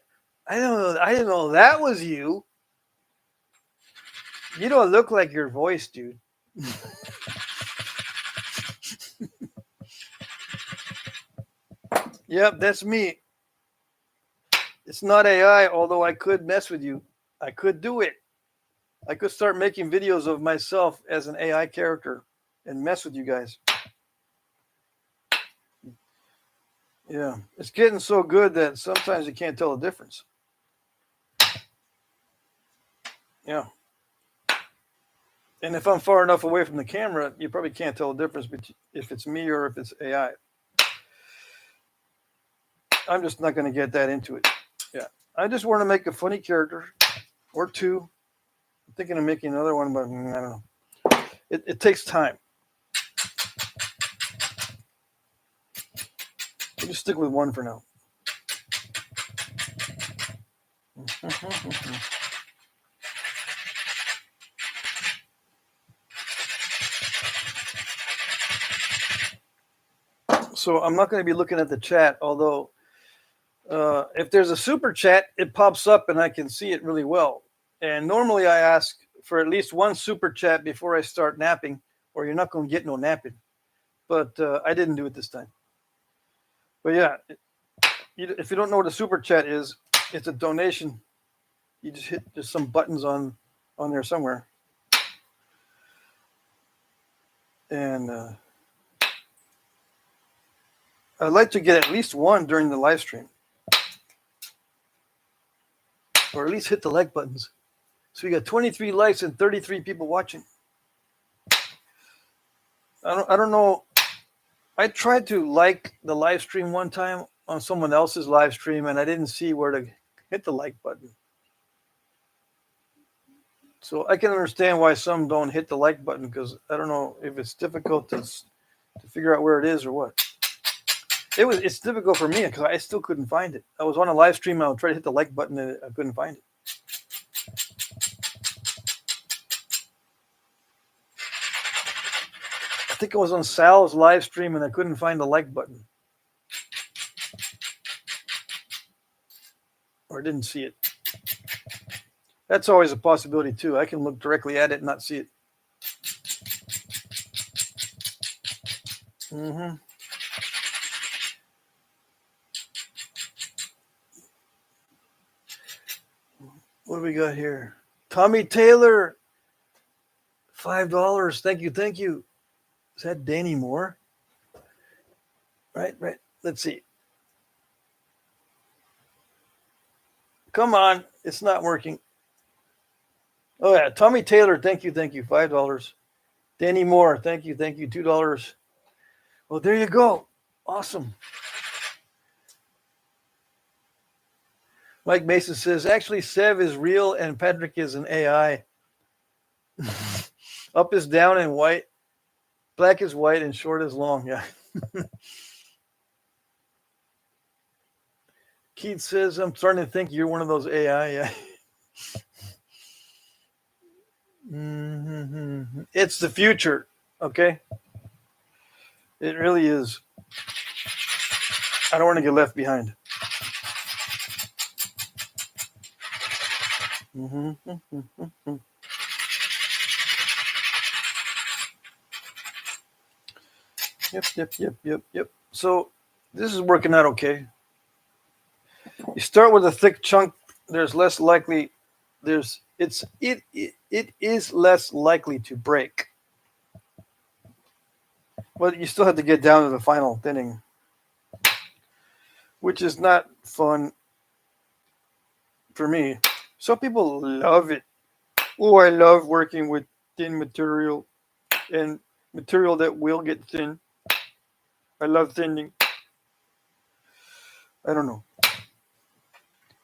I didn't know that was you. You don't look like your voice, dude. Yep, that's me. It's not AI, although I could mess with you. I could do it. I could start making videos of myself as an AI character and mess with you guys. Yeah, it's getting so good that sometimes you can't tell the difference. Yeah. And if I'm far enough away from the camera, you probably can't tell the difference if it's me or if it's AI. I'm just not going to get that into it. Yeah. I just want to make a funny character or two. I'm thinking of making another one, but I don't know. It takes time. We'll just stick with one for now. So I'm not going to be looking at the chat, although if there's a super chat, it pops up and I can see it really well. And normally I ask for at least one super chat before I start napping, or you're not going to get no napping. But I didn't do it this time. But yeah, if you don't know what a super chat is, it's a donation. You just hit just some buttons on there somewhere. And I'd like to get at least one during the live stream. Or at least hit the like buttons. So we got 23 likes and 33 people watching. I don't know. I tried to like the live stream one time on someone else's live stream, and I didn't see where to hit the like button. So I can understand why some don't hit the like button, because I don't know if it's difficult to figure out where it is or what. It's difficult for me because I still couldn't find it. I was on a live stream and I would try to hit the like button and I couldn't find it. I think I was on Sal's live stream and I couldn't find the like button. Or I didn't see it. That's always a possibility too. I can look directly at it and not see it. Mm-hmm. What do we got here? Tommy Taylor, $5. Thank you. Is that Danny Moore? Right. Let's see. Come on, it's not working. Oh yeah, Tommy Taylor, thank you, $5. Danny Moore, thank you, $2. Well, there you go. Awesome. Mike Mason says, actually, Sev is real and Patrick is an AI. Up is down and white. Black is white and short is long. Yeah. Keith says, I'm starting to think you're one of those AI. Yeah. Mm-hmm. It's the future. Okay. It really is. I don't want to get left behind. Mm-hmm. Yep. So this is working out okay. You start with a thick chunk. There's less likely. It is less likely to break. But you still have to get down to the final thinning, which is not fun for me. Some people love it. Oh, I love working with thin material and material that will get thin. I love thinning. I don't know.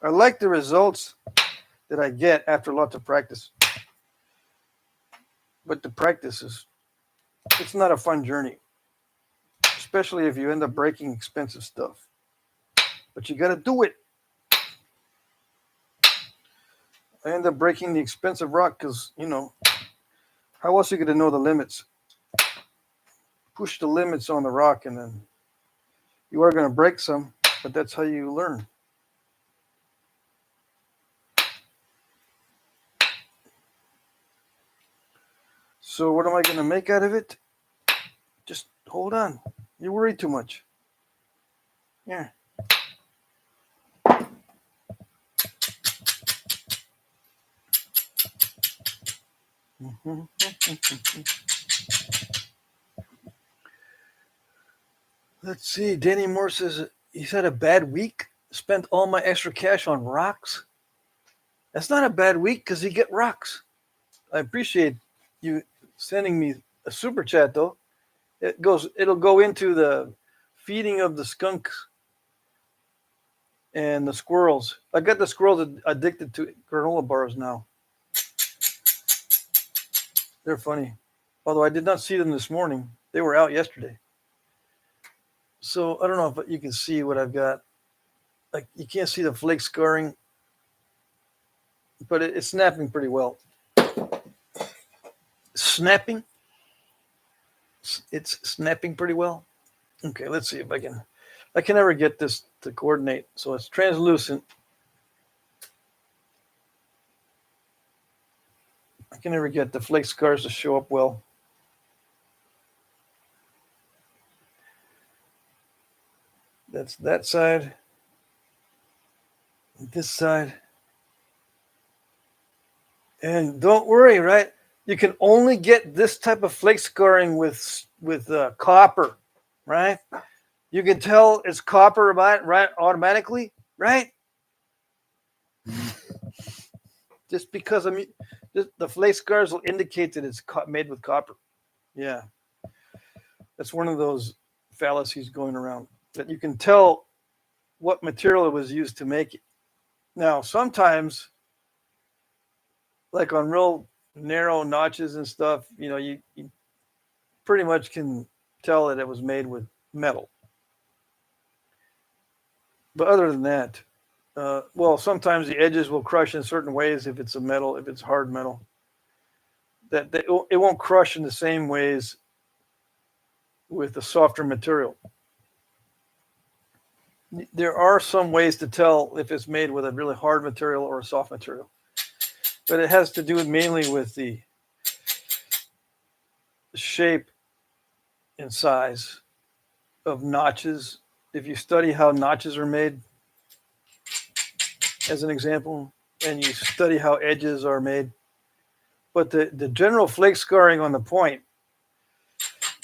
I like the results that I get after lots of practice. But the practice it's not a fun journey, especially if you end up breaking expensive stuff. But you got to do it. I end up breaking the expensive rock because, how else are you going to know the limits? Push the limits on the rock, and then you are going to break some, but that's how you learn. So what am I going to make out of it? Just hold on. You worry too much. Yeah. Let's see. Danny Moore says he's had a bad week. Spent all my extra cash on rocks. That's not a bad week because you get rocks. I appreciate you sending me a super chat though. It'll go into the feeding of the skunks and the squirrels. I got the squirrels addicted to granola bars now. They're funny. Although I did not see them this morning. They were out yesterday. So I don't know if you can see what I've got. Like you can't see the flake scarring, but it's snapping pretty well. Snapping? It's snapping pretty well. Okay, let's see if I can never get this to coordinate. So it's translucent. I can never get the flake scars to show up well. That's that side. This side. And don't worry, right? You can only get this type of flake scarring with copper, right? You can tell it's copper right automatically, right? Just because the flake scars will indicate that it's made with copper. Yeah, that's one of those fallacies going around, that you can tell what material it was used to make it. Now, sometimes, like on real narrow notches and stuff, you pretty much can tell that it was made with metal. But other than that, sometimes the edges will crush in certain ways if it's if it's hard metal. It won't crush in the same ways with a softer material. There are some ways to tell if it's made with a really hard material or a soft material, but it has to do mainly with the shape and size of notches. If you study how notches are made, as an example, and you study how edges are made, but the general flake scarring on the point,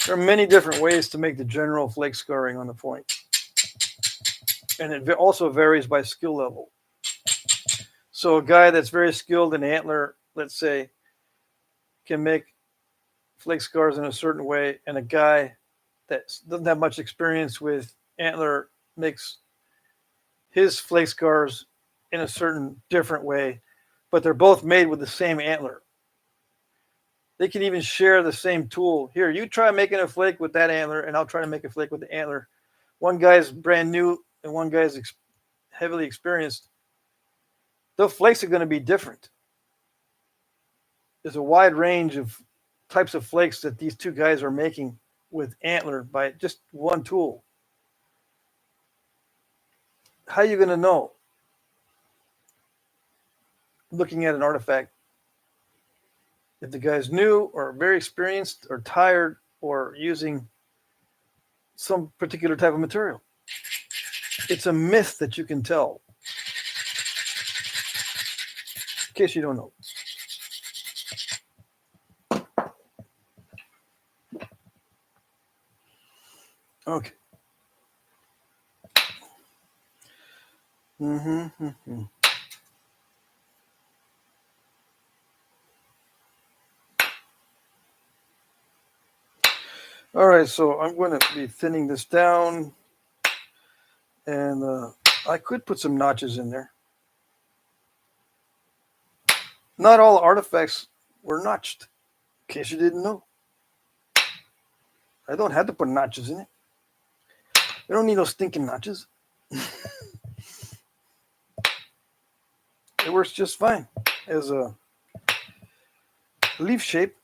there are many different ways to make the general flake scarring on the point. And it also varies by skill level. So a guy that's very skilled in antler, let's say, can make flake scars in a certain way, and a guy that doesn't have much experience with antler makes his flake scars in a certain different way, but they're both made with the same antler. They can even share the same tool. Here, you try making a flake with that antler, and I'll try to make a flake with the antler. One guy's brand new, and one guy's heavily experienced. The flakes are going to be different. There's a wide range of types of flakes that these two guys are making with antler by just one tool. How are you going to know? Looking at an artifact, if the guy's new or very experienced or tired or using some particular type of material. It's a myth that you can tell. In case you don't know. Okay. All right, so I'm going to be thinning this down, and I could put some notches in there. Not all artifacts were notched, in case you didn't know. I don't have to put notches in it. We don't need no stinking notches. It works just fine as a leaf shape.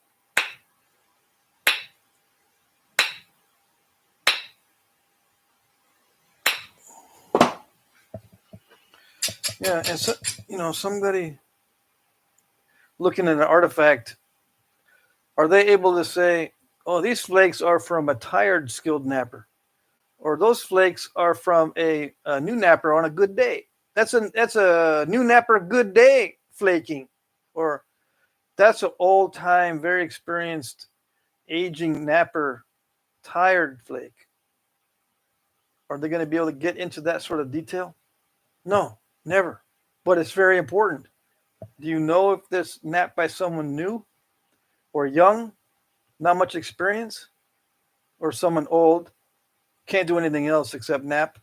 Yeah, and so, somebody looking at an artifact, are they able to say, oh, these flakes are from a tired skilled napper, or those flakes are from a new napper on a good day? That's a new napper good day flaking, or that's an old time, very experienced, aging napper tired flake. Are they going to be able to get into that sort of detail? No, never. But it's very important. Do you know if this napped by someone new or young, not much experience, or someone old, can't do anything else except nap?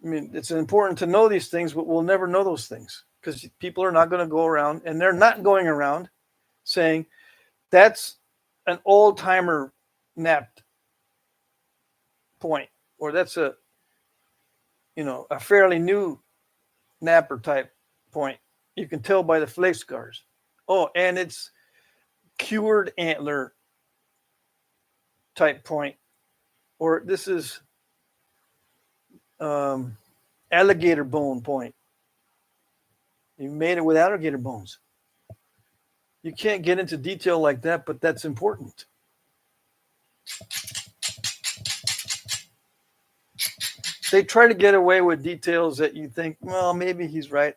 I mean, it's important to know these things, but we'll never know those things because people are not going to go around, and they're not going around saying that's an old timer napped point, or that's a fairly new napper type point. You can tell by the flake scars. Oh, and it's cured antler type point, or this is alligator bone point. You made it with alligator bones. You can't get into detail like that, but that's important. They try to get away with details that you think, well, maybe he's right.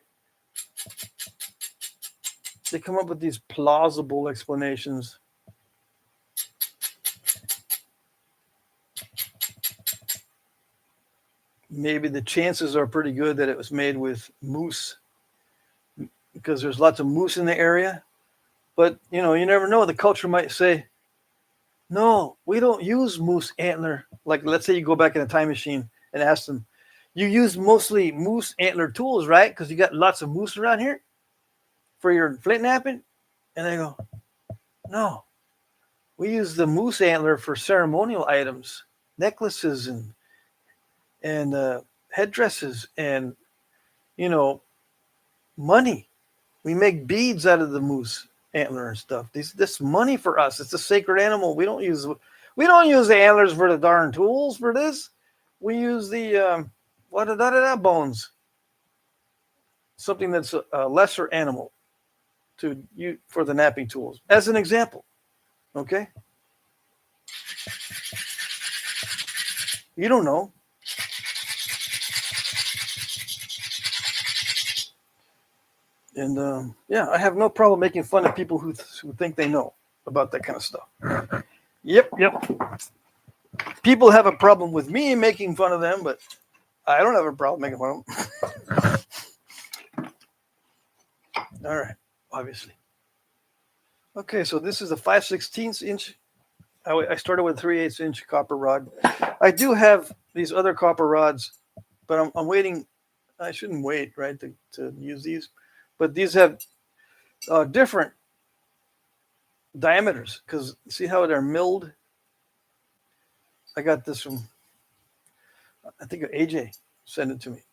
They come up with these plausible explanations. Maybe the chances are pretty good that it was made with moose because there's lots of moose in the area. But, you never know. The culture might say, no, we don't use moose antler. Like, let's say you go back in a time machine and ask them, you use mostly moose antler tools, right? Because you got lots of moose around here for your flint napping. And they go, no, we use the moose antler for ceremonial items, necklaces and headdresses and, money. We make beads out of the moose antler and stuff. This money for us. It's a sacred animal. We don't use the antlers for the darn tools for this. We use the bones. Something that's a lesser animal for the napping tools. As an example. Okay? You don't know. And I have no problem making fun of people who think they know about that kind of stuff. Yep. People have a problem with me making fun of them, but I don't have a problem making fun of them. All right, obviously. Okay, so this is a 5/16 inch. I started with a 3/8 inch copper rod. I do have these other copper rods, but I'm waiting. I shouldn't wait, right, to use these. But these have different diameters because see how they're milled? I got this from, I think AJ sent it to me.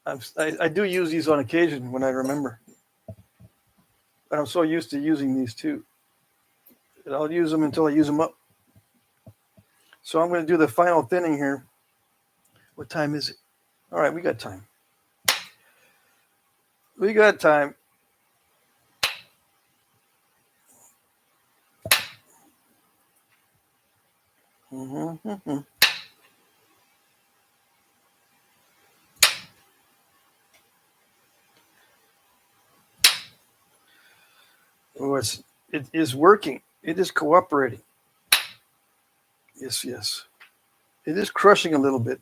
I do use these on occasion when I remember. But I'm so used to using these too. And I'll use them until I use them up. So I'm going to do the final thinning here. What time is it? All right, we got time. We got time. Mm-hmm. Oh, it is working. It is cooperating. Yes. It is crushing a little bit.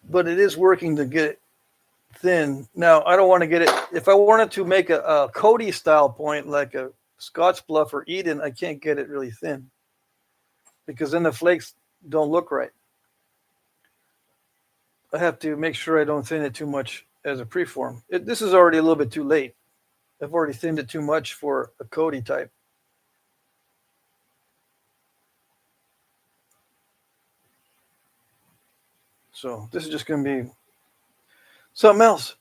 But it is working to get it thin. Now, I don't want to get it. If I wanted to make a Cody style point like a Scotch Bluff or Eden, I can't get it really thin because then the flakes don't look right. I have to make sure I don't thin it too much as a preform. This is already a little bit too late. I've already thinned it too much for a Cody type. So this is just going to be something else.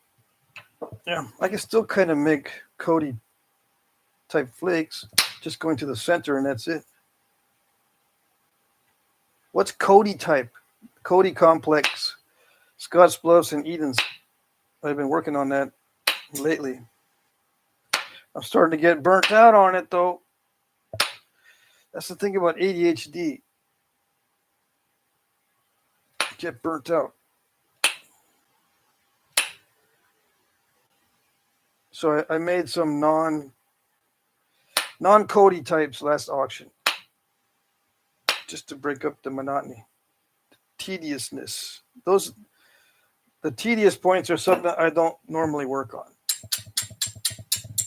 Yeah, I can still kind of make Cody type flakes, just going to the center and that's it. What's Cody type? Cody complex, Scotts Bluffs and Edens. I've been working on that lately. I'm starting to get burnt out on it though. That's the thing about ADHD. Get burnt out. So I made some non-Cody types last auction, just to break up the monotony, tediousness. The tedious points are something that I don't normally work on.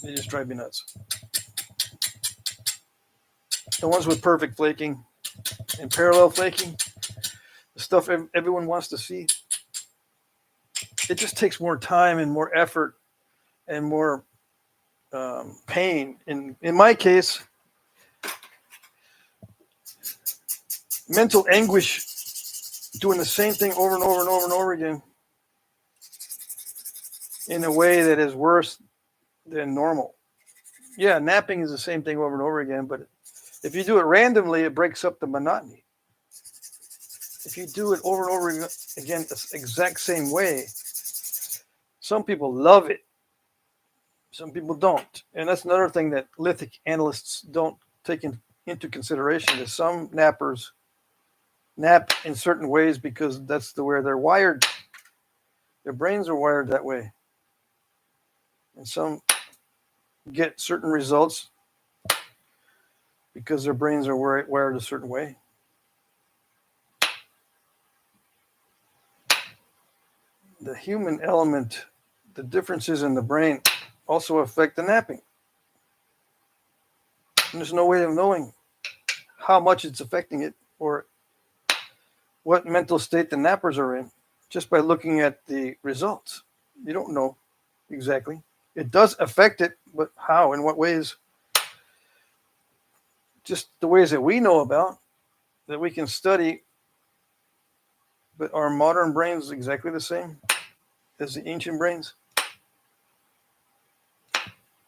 They just drive me nuts. The ones with perfect flaking and parallel flaking, the stuff everyone wants to see, it just takes more time and more effort and more pain. In my case, mental anguish doing the same thing over and over and over and over again in a way that is worse than normal. Yeah, napping is the same thing over and over again, but if you do it randomly, it breaks up the monotony. If you do it over and over again the exact same way, some people love it. Some people don't. And that's another thing that lithic analysts don't take into consideration is some nappers nap in certain ways because that's the way they're wired. Their brains are wired that way. And some get certain results because their brains are wired a certain way. The human element, the differences in the brain also affect the napping. And there's no way of knowing how much it's affecting it or what mental state the nappers are in just by looking at the results. You don't know exactly. It does affect it, but how, in what ways? Just the ways that we know about, that we can study. But are modern brains exactly the same as the ancient brains?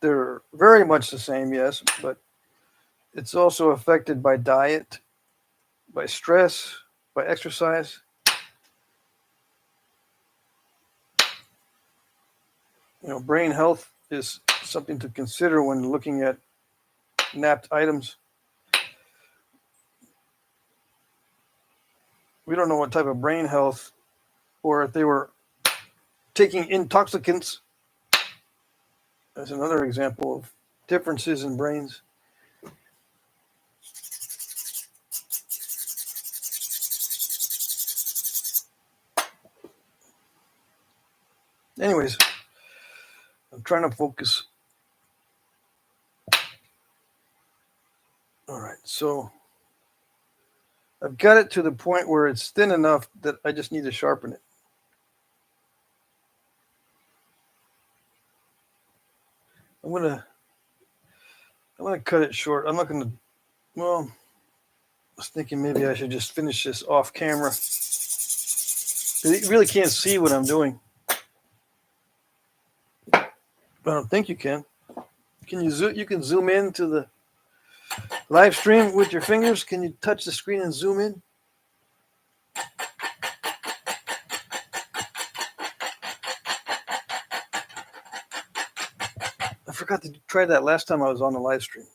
They're very much the same, yes, but it's also affected by diet, by stress, by exercise. Brain health is something to consider when looking at napped items. We don't know what type of brain health, or if they were taking intoxicants. That's another example of differences in brains. Anyways, I'm trying to focus. All right, so I've got it to the point where it's thin enough that I just need to sharpen it. I'm gonna cut it short. I'm not gonna. Well, I was thinking maybe I should just finish this off camera. You really can't see what I'm doing. I don't think you can. Can you zoom? You can zoom in to the live stream with your fingers. Can you touch the screen and zoom in? I forgot to try that last time I was on the live stream.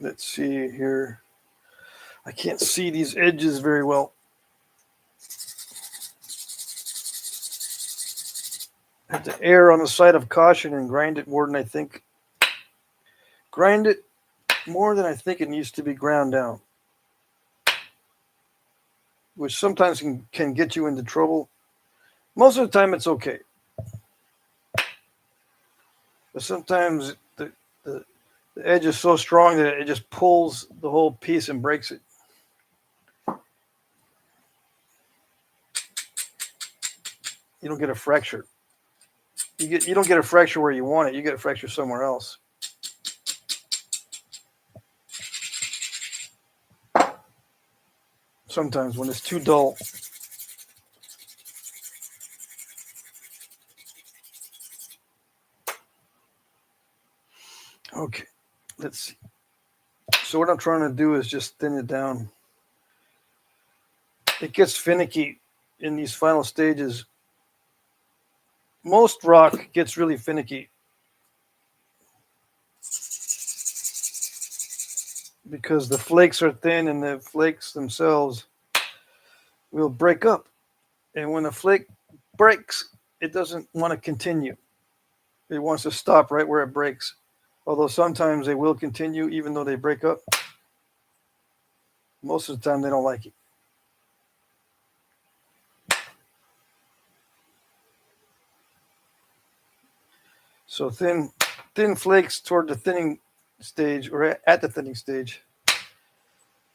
Let's see here. I can't see these edges very well. I have to err on the side of caution and grind it more than I think. Grind it more than I think it needs to be ground down, which sometimes can get you into trouble. Most of the time, it's okay. But sometimes the edge is so strong that it just pulls the whole piece and breaks it. You don't get a fracture. You don't get a fracture where you want it. You get a fracture somewhere else. Sometimes when it's too dull. Okay, let's see. So what I'm trying to do is just thin it down. It gets finicky in these final stages. Most rock gets really finicky because the flakes are thin and the flakes themselves will break up. And when a flake breaks, it doesn't want to continue. It wants to stop right where it breaks. Although sometimes they will continue even though they break up. Most of the time they don't like it. So thin flakes toward the thinning stage or at the thinning stage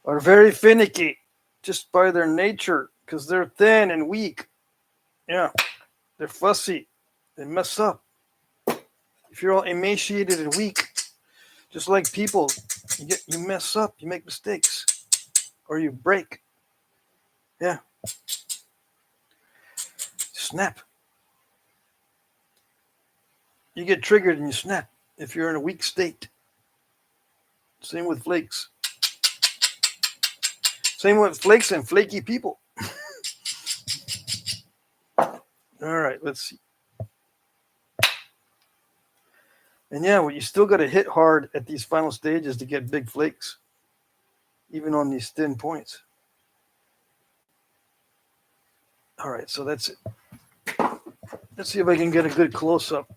are very finicky just by their nature because they're thin and weak. Yeah, they're fussy. They mess up. If you're all emaciated and weak, just like people, you mess up, you make mistakes, or you break. Yeah. Snap. You get triggered and you snap if you're in a weak state. Same with flakes. Same with flakes and flaky people. All right, let's see. And yeah, well, you still got to hit hard at these final stages to get big flakes, even on these thin points. All right, so that's it. Let's see if I can get a good close-up.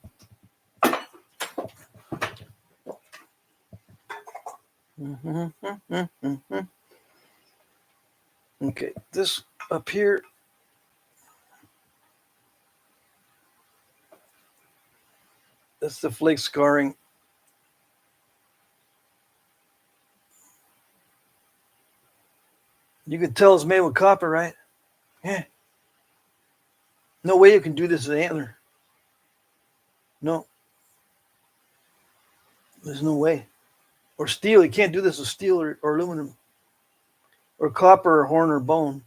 Okay, this up here. That's the flake scarring. You can tell it's made with copper, right? Yeah. No way you can do this with antler. No. There's no way. Or steel. You can't do this with steel or aluminum. Or copper or horn or bone.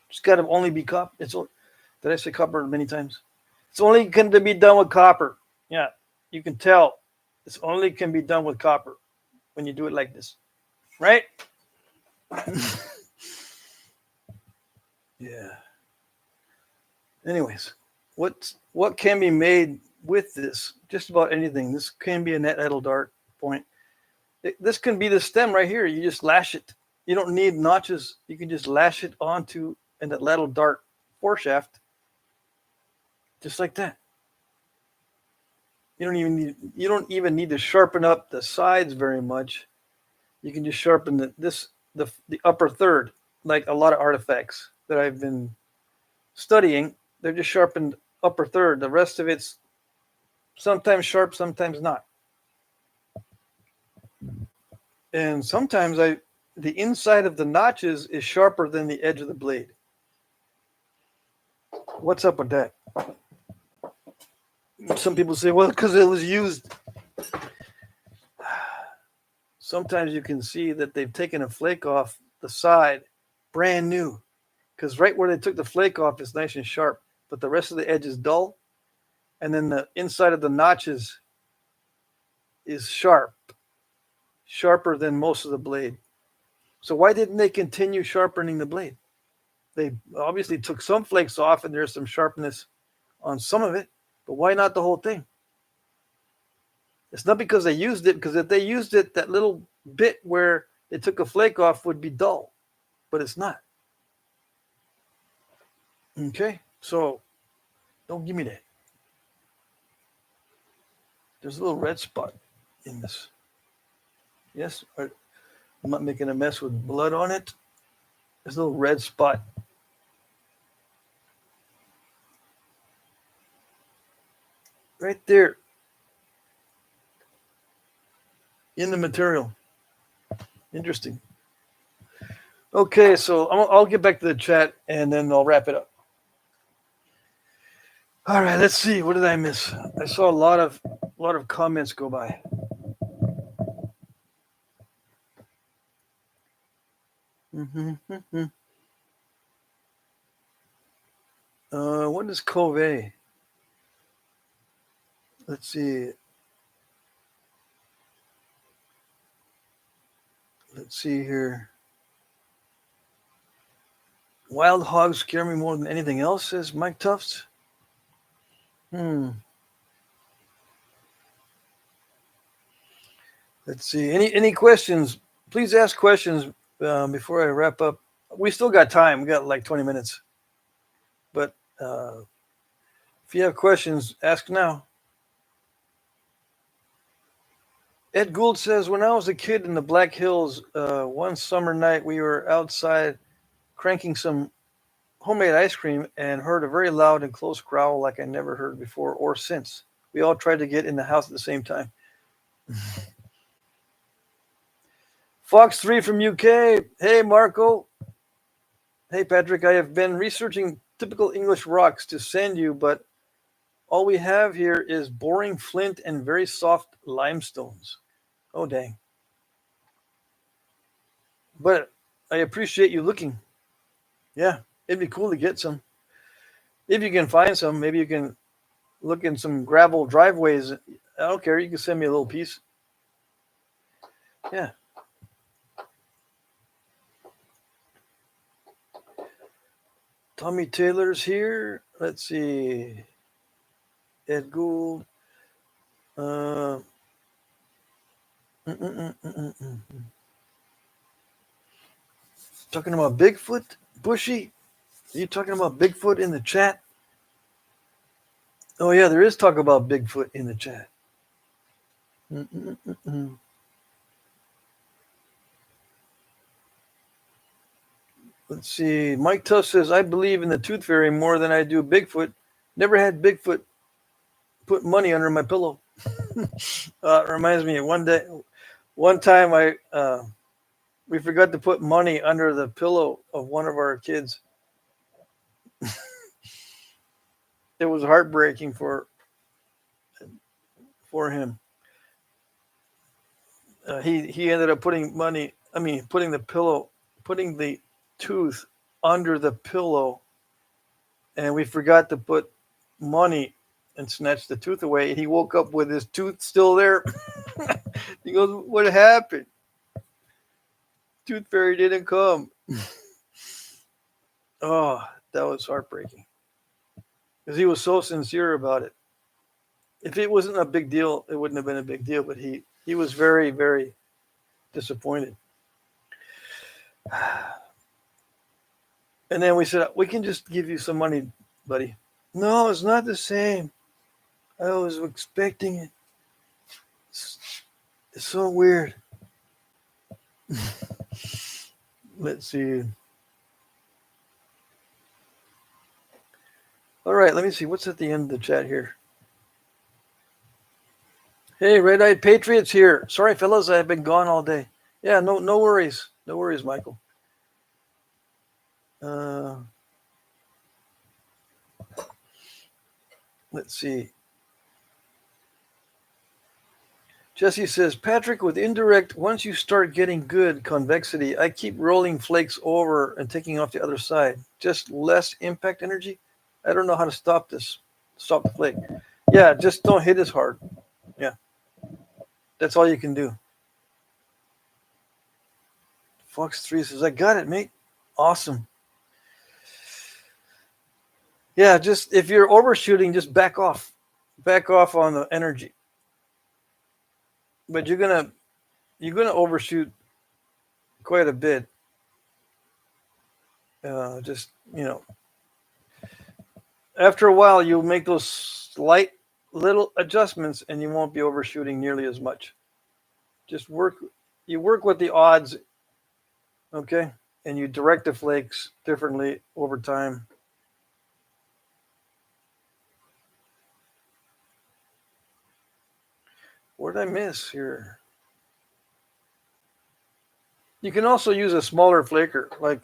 It's got to only be copper. Did I say copper many times? It's only going to be done with copper. Yeah. You can tell. It's only can be done with copper when you do it like this. Right? Yeah. Anyways, what can be made with this? Just about anything. This can be a net idle dart point. This can be the stem right here. You just lash it. You don't need notches. You can just lash it onto an idle dart foreshaft, just like that. You don't even need to sharpen up the sides very much. You can just sharpen the upper third, like a lot of artifacts that I've been studying. They're just sharpened upper third. The rest of it's sometimes sharp, sometimes not. And sometimes the inside of the notches is sharper than the edge of the blade. What's up with that? Some people say, well, because it was used. Sometimes you can see that they've taken a flake off the side, brand new. Because right where they took the flake off is nice and sharp, but the rest of the edge is dull. And then the inside of the notches is sharper than most of the blade. So why didn't they continue sharpening the blade? They obviously took some flakes off and there's some sharpness on some of it, but why not the whole thing? It's not because they used it, because if they used it, that little bit where they took a flake off would be dull, but it's not. Okay, so don't give me that. There's a little red spot in this. Yes, I'm not making a mess with blood on it. There's a little red spot. Right there. in the material. Interesting. Okay, so I'll get back to the chat and then I'll wrap it up. All right, let's see. What did I miss? I saw a lot of comments go by. What is Cove? Let's see. Let's see here. Wild hogs scare me more than anything else, says Mike Tufts. Let's see. Any questions? Please ask questions before I wrap up. We still got time. We got like 20 minutes. But if you have questions, ask now. Ed Gould says, when I was a kid in the Black Hills, one summer night we were outside cranking some homemade ice cream and heard a very loud and close growl like I never heard before or since. We all tried to get in the house at the same time. Fox3 from UK. Hey, Marco. Hey, Patrick. I have been researching typical English rocks to send you, but all we have here is boring flint and very soft limestones. Oh, dang. But I appreciate you looking. Yeah, it'd be cool to get some. If you can find some, maybe you can look in some gravel driveways. I don't care. You can send me a little piece. Yeah. Tommy Taylor's here. Let's see. Ed Gould. Talking about Bigfoot? Bushy? Are you talking about Bigfoot in the chat? Oh, yeah, there is talk about Bigfoot in the chat. Let's see. Mike Tuff says, I believe in the tooth fairy more than I do Bigfoot. Never had Bigfoot put money under my pillow. It reminds me of one time we forgot to put money under the pillow of one of our kids. It was heartbreaking for him. He ended up putting the tooth under the pillow, and we forgot to put money and snatched the tooth away. And he woke up with his tooth still there. He goes, what happened? Tooth fairy didn't come. Oh, that was heartbreaking. Because he was so sincere about it. If it wasn't a big deal, it wouldn't have been a big deal. But he was very, very disappointed. And then we said, we can just give you some money, buddy. No, it's not the same. I was expecting it. It's so weird. Let's see. All right, let me see. What's at the end of the chat here? Hey, Red-Eyed Patriots here. Sorry, fellas, I've been gone all day. Yeah, no worries. No worries, Michael. Let's see. Jesse says, Patrick, with indirect, once you start getting good convexity, I keep rolling flakes over and taking off the other side. Just less impact energy? I don't know how to stop this. Stop the flake. Yeah, just don't hit as hard. Yeah. That's all you can do. Fox3 says, I got it, mate. Awesome. Yeah, just if you're overshooting, just back off. Back off on the energy. But you're gonna overshoot quite a bit. Just, after a while, you'll make those slight little adjustments and you won't be overshooting nearly as much. Just work with the odds, okay? And you direct the flakes differently over time. What did I miss here? You can also use a smaller flaker. Like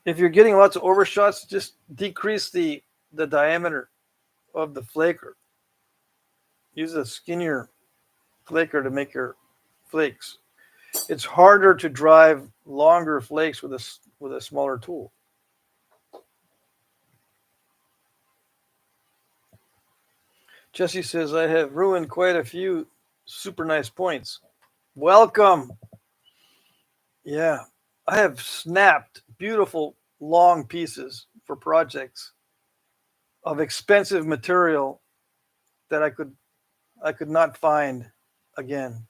if you're getting lots of overshots, just decrease the diameter of the flaker. Use a skinnier flaker to make your flakes. It's harder to drive longer flakes with a smaller tool. Jesse says, I have ruined quite a few super nice points. Welcome. Yeah, I have snapped beautiful long pieces for projects of expensive material that I could not find again.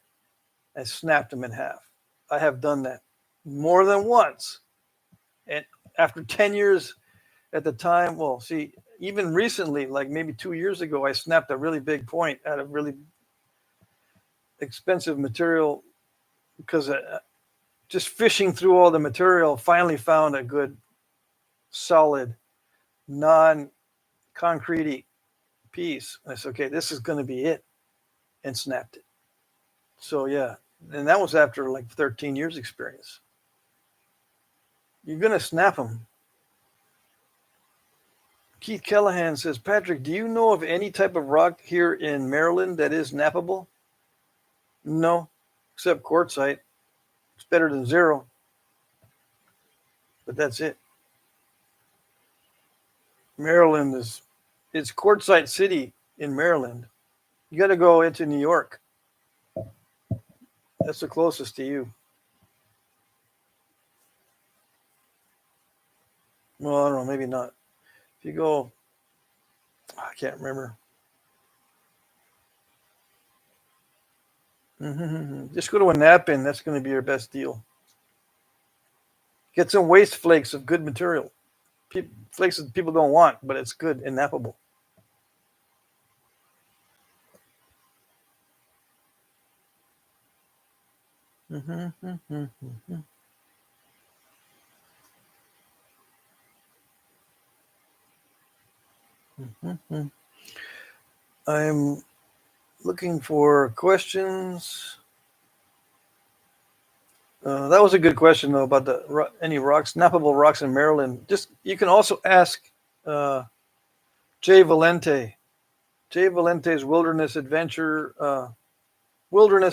I snapped them in half. I have done that more than once. And after 10 years at the time, well, see, even recently, like maybe 2 years ago, I snapped a really big point out of really expensive material because just fishing through all the material, finally found a good, solid, non-concrete piece. I said, okay, this is going to be it, and snapped it. So yeah, and that was after like 13 years experience. You're going to snap them. Keith Callahan says, Patrick, do you know of any type of rock here in Maryland that is knappable? No, except quartzite. It's better than zero, but that's it. Maryland it's quartzite city in Maryland. You got to go into New York. That's the closest to you. Well, I don't know, maybe not. If you go, I can't remember. Just go to a Knapping. That's going to be your best deal. Get some waste flakes of good material. Flakes that people don't want, but it's good and knappable. I'm looking for questions. That was a good question though about any rocks, knappable rocks in Maryland. Just you can also ask Jay Valente. Jay Valente's Wilderness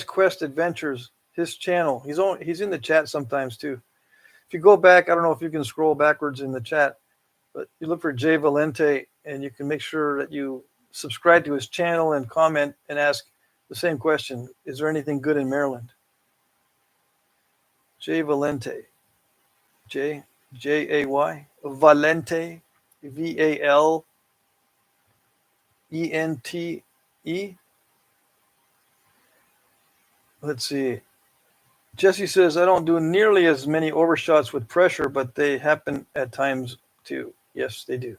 Quest Adventures. His channel. He's in the chat sometimes too. If you go back, I don't know if you can scroll backwards in the chat, but you look for Jay Valente and you can make sure that you subscribe to his channel and comment and ask the same question. Is there anything good in Maryland? Jay Valente. Jay Valente. VALENTE. Let's see. Jesse says, I don't do nearly as many overshots with pressure, but they happen at times too. Yes, they do.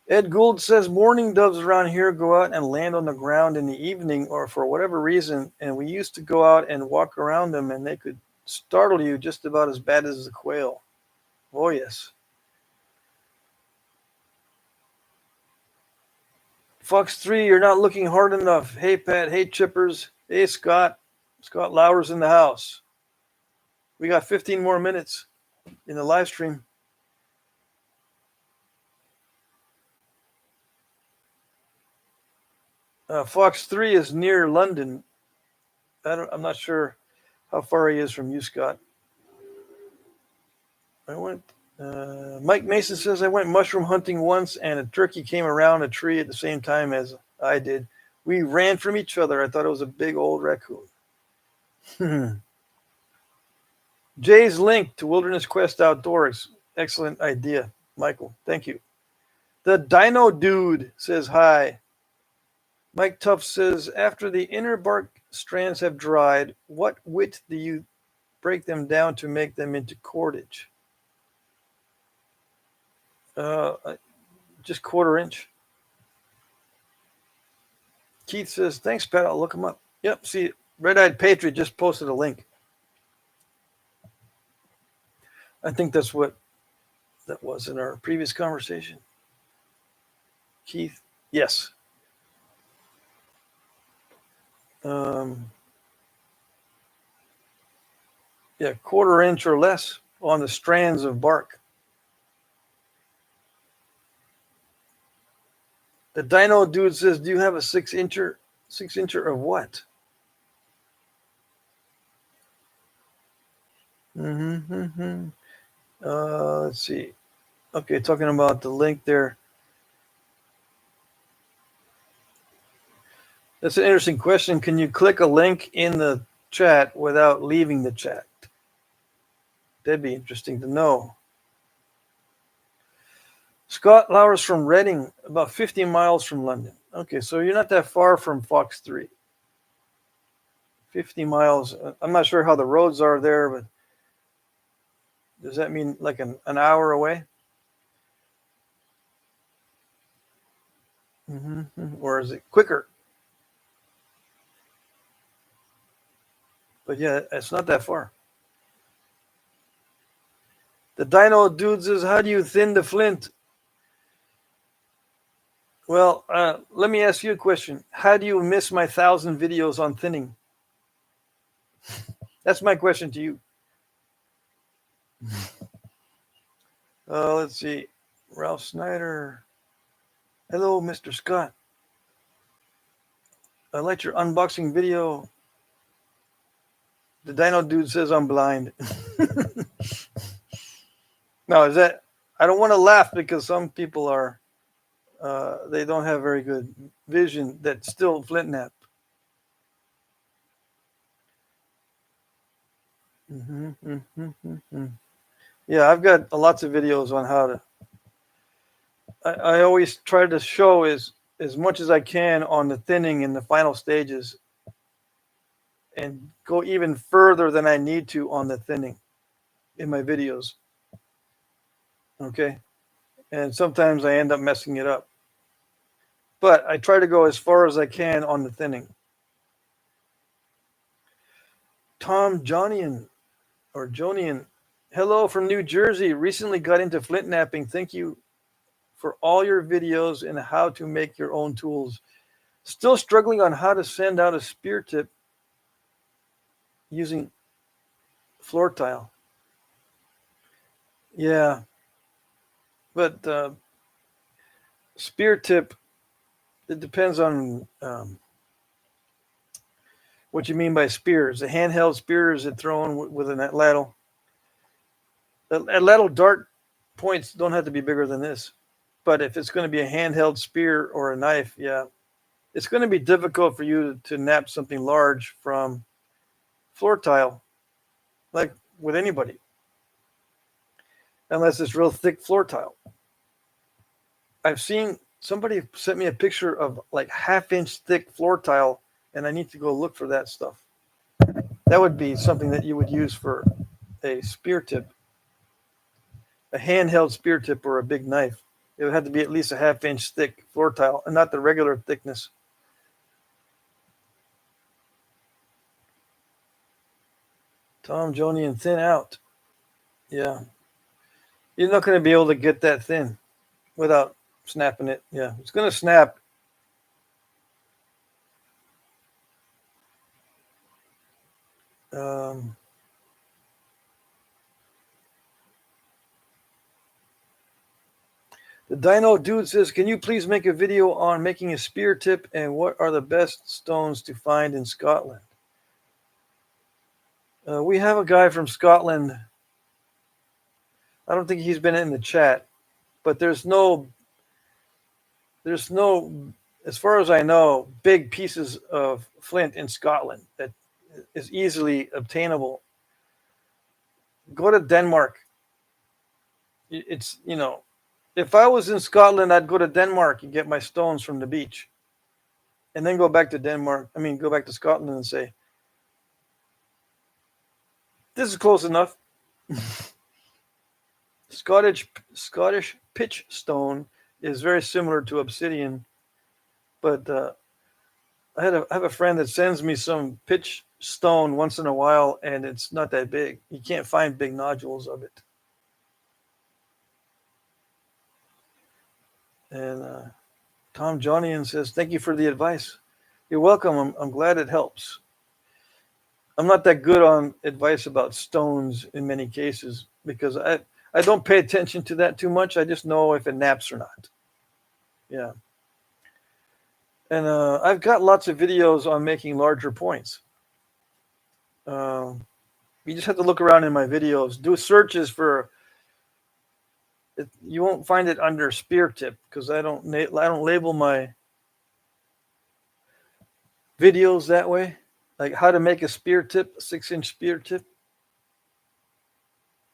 Ed Gould says, mourning doves around here go out and land on the ground in the evening or for whatever reason, and we used to go out and walk around them, and they could startle you just about as bad as the quail. Oh, yes. Fox 3, you're not looking hard enough. Hey, Pat. Hey, Chippers. Hey, Scott. Scott Lauer's in the house. We got 15 more minutes in the live stream. Fox 3 is near London. I'm not sure how far he is from you, Scott. Mike Mason says, I went mushroom hunting once and a turkey came around a tree at the same time as I did. We ran from each other. I thought it was a big old raccoon. Jay's link to Wilderness Quest Outdoors. Excellent idea, Michael. Thank you. The Dino Dude says hi. Mike Tuff says, after the inner bark strands have dried, what width do you break them down to make them into cordage? Just 1/4 inch. Keith says, thanks, Pat. I'll look them up. Yep. See, Red Eyed Patriot just posted a link. I think that's what that was in our previous conversation. Keith, yes. Yeah, 1/4 inch or less on the strands of bark. The Dino Dude says, do you have a 6-incher? 6-incher of what? Let's see. Okay, talking about the link there. That's an interesting question. Can you click a link in the chat without leaving the chat? That'd be interesting to know. Scott Lowers from Reading, about 50 miles from London. Okay, so you're not that far from Fox 3. 50 miles. I'm not sure how the roads are there, but does that mean like an hour away? Or is it quicker? But yeah, it's not that far. The Dino Dude says, how do you thin the flint? Well, let me ask you a question. How do you miss my 1,000 videos on thinning? That's my question to you. Let's see. Ralph Snyder. Hello, Mr. Scott. I liked your unboxing video. The Dino Dude says I'm blind. No, is that? I don't want to laugh because some people are, they don't have very good vision that still Flintknap. Yeah, I've got lots of videos on how to. I always try to show as much as I can on the thinning in the final stages, and go even further than I need to on the thinning in my videos. Okay, and sometimes I end up messing it up, but I try to go as far as I can on the thinning. Tom Jonian or Jonian, hello from New Jersey. Recently got into Flintknapping. Thank you for all your videos and how to make your own tools. Still struggling on how to send out a spear tip using floor tile. Yeah, but spear tip, it depends on what you mean by spears. A handheld spear, is it thrown with an atlatl? Atlatl dart points don't have to be bigger than this. But if it's going to be a handheld spear or a knife, yeah, it's going to be difficult for you to nap something large from floor tile, like with anybody, unless it's real thick floor tile. I've seen somebody sent me a picture of like 1/2-inch thick floor tile, and I need to go look for that stuff. That would be something that you would use for a spear tip, a handheld spear tip or a big knife. It would have to be at least a 1/2-inch thick floor tile and not the regular thickness. Tom Jonian, thin out. Yeah. You're not going to be able to get that thin without snapping it. Yeah. It's going to snap. The Dino Dude says, can you please make a video on making a spear tip and what are the best stones to find in Scotland? We have a guy from Scotland. I don't think he's been in the chat, but there's no, as far as I know, big pieces of flint in Scotland that is easily obtainable. Go to Denmark. It's, if I was in Scotland, I'd go to Denmark and get my stones from the beach and then go back to Denmark. Go back to Scotland and say, this is close enough. Scottish pitch stone is very similar to obsidian, but I have a friend that sends me some pitch stone once in a while, and it's not that big. You can't find big nodules of it. And Tom Jonian says, thank you for the advice. You're welcome. I'm glad it helps. I'm not that good on advice about stones in many cases because I don't pay attention to that too much. I just know if it naps or not. Yeah. And I've got lots of videos on making larger points. You just have to look around in my videos. Do searches for it. You won't find it under spear tip because I don't label my videos that way. Like how to make a spear tip, a 6-inch spear tip.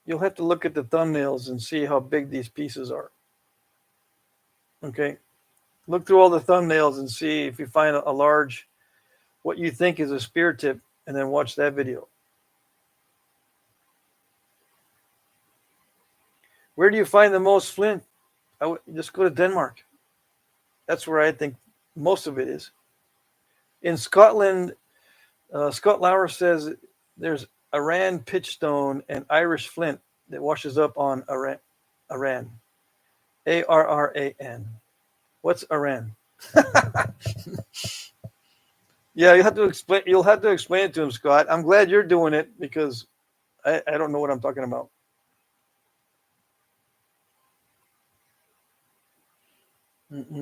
You'll have to look at the thumbnails and see how big these pieces are. Okay. Look through all the thumbnails and see if you find a large, what you think is a spear tip, and then watch that video. Where do you find the most flint? Just go to Denmark. That's where I think most of it is. In Scotland, Scott Lauer says there's Iran pitchstone and Irish flint that washes up on Iran. Arran. What's Iran? Yeah, you'll have to explain it to him, Scott. I'm glad you're doing it because I don't know what I'm talking about.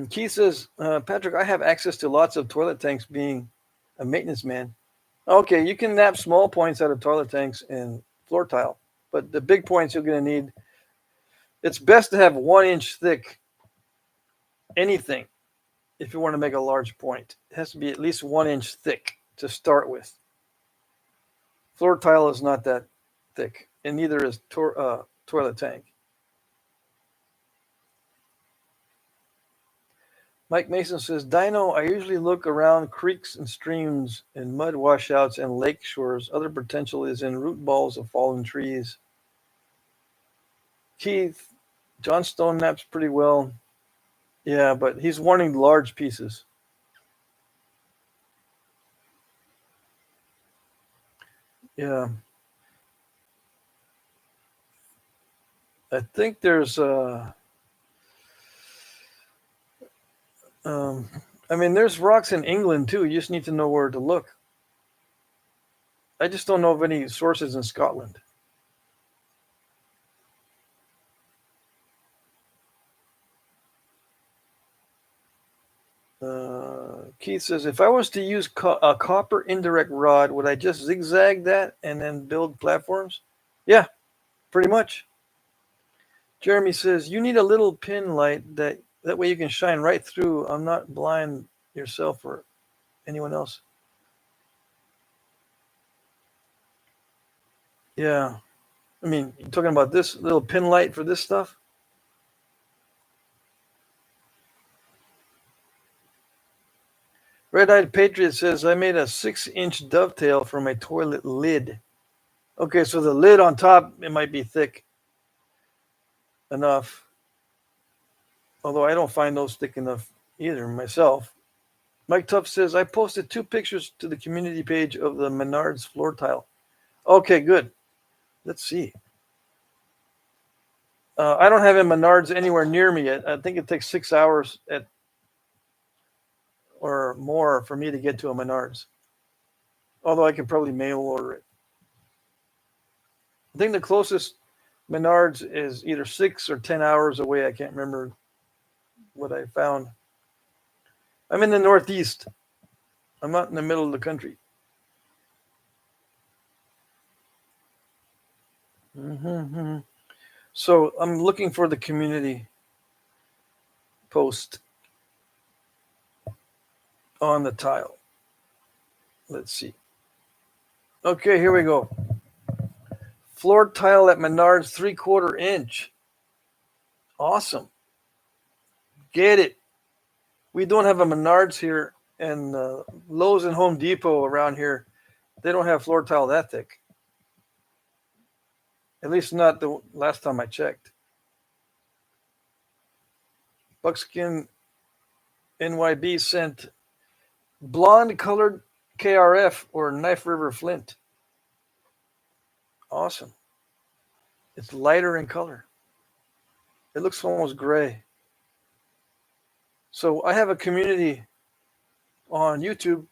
Keith says, Patrick, I have access to lots of toilet tanks being a maintenance man. Okay, you can nap small points out of toilet tanks and floor tile, but the big points you're going to need, it's best to have 1 inch thick anything if you want to make a large point. It has to be at least 1 inch thick to start with. Floor tile is not that thick, and neither is toilet tank. Mike Mason says, Dino, I usually look around creeks and streams and mud washouts and lake shores. Other potential is in root balls of fallen trees. Keith, John Stone naps pretty well. Yeah, but he's wanting large pieces. Yeah. I think there's there's rocks in England too. You just need to know where to look. I just don't know of any sources in Scotland. Keith says, if I was to use a copper indirect rod, would I just zigzag that and then build platforms? Yeah, pretty much. Jeremy says, you need a little pin light that way you can shine right through. I'm not blind yourself or anyone else. Yeah. I mean, you're talking about this little pin light for this stuff? Red-Eyed Patriot says, I made a 6-inch dovetail for my toilet lid. Okay, so the lid on top, it might be thick enough. Although I don't find those thick enough either myself. Mike Tuff says, I posted 2 pictures to the community page of the Menards floor tile. Okay, good. Let's see. I don't have a Menards anywhere near me yet. I think it takes 6 hours or more for me to get to a Menards. Although I can probably mail order it. I think the closest Menards is either 6 or 10 hours away. I can't remember what I found. I'm in the Northeast. I'm not in the middle of the country. Mm-hmm. So I'm looking for the community post on the tile. Let's see. Okay, here we go. Floor tile at Menards, 3/4 inch. Awesome. Get it. We don't have a Menards here, and Lowe's and Home Depot around here, they don't have floor tile that thick. At least not the last time I checked. Buckskin NYB sent blonde colored KRF or Knife River Flint. Awesome. It's lighter in color. It looks almost gray. So I have a community on YouTube.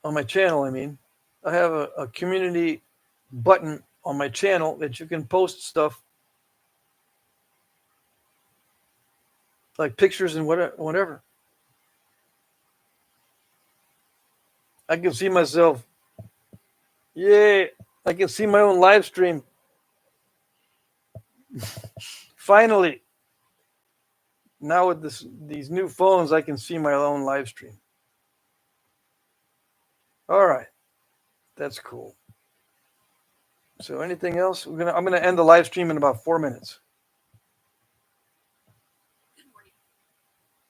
on my channel. I mean, I have a community button on my channel that you can post stuff like pictures and whatever. I can see myself. Yay! I can see my own live stream. Finally, now with these new phones, I can see my own live stream. All right, that's cool. So, anything else? I'm gonna end the live stream in about 4 minutes.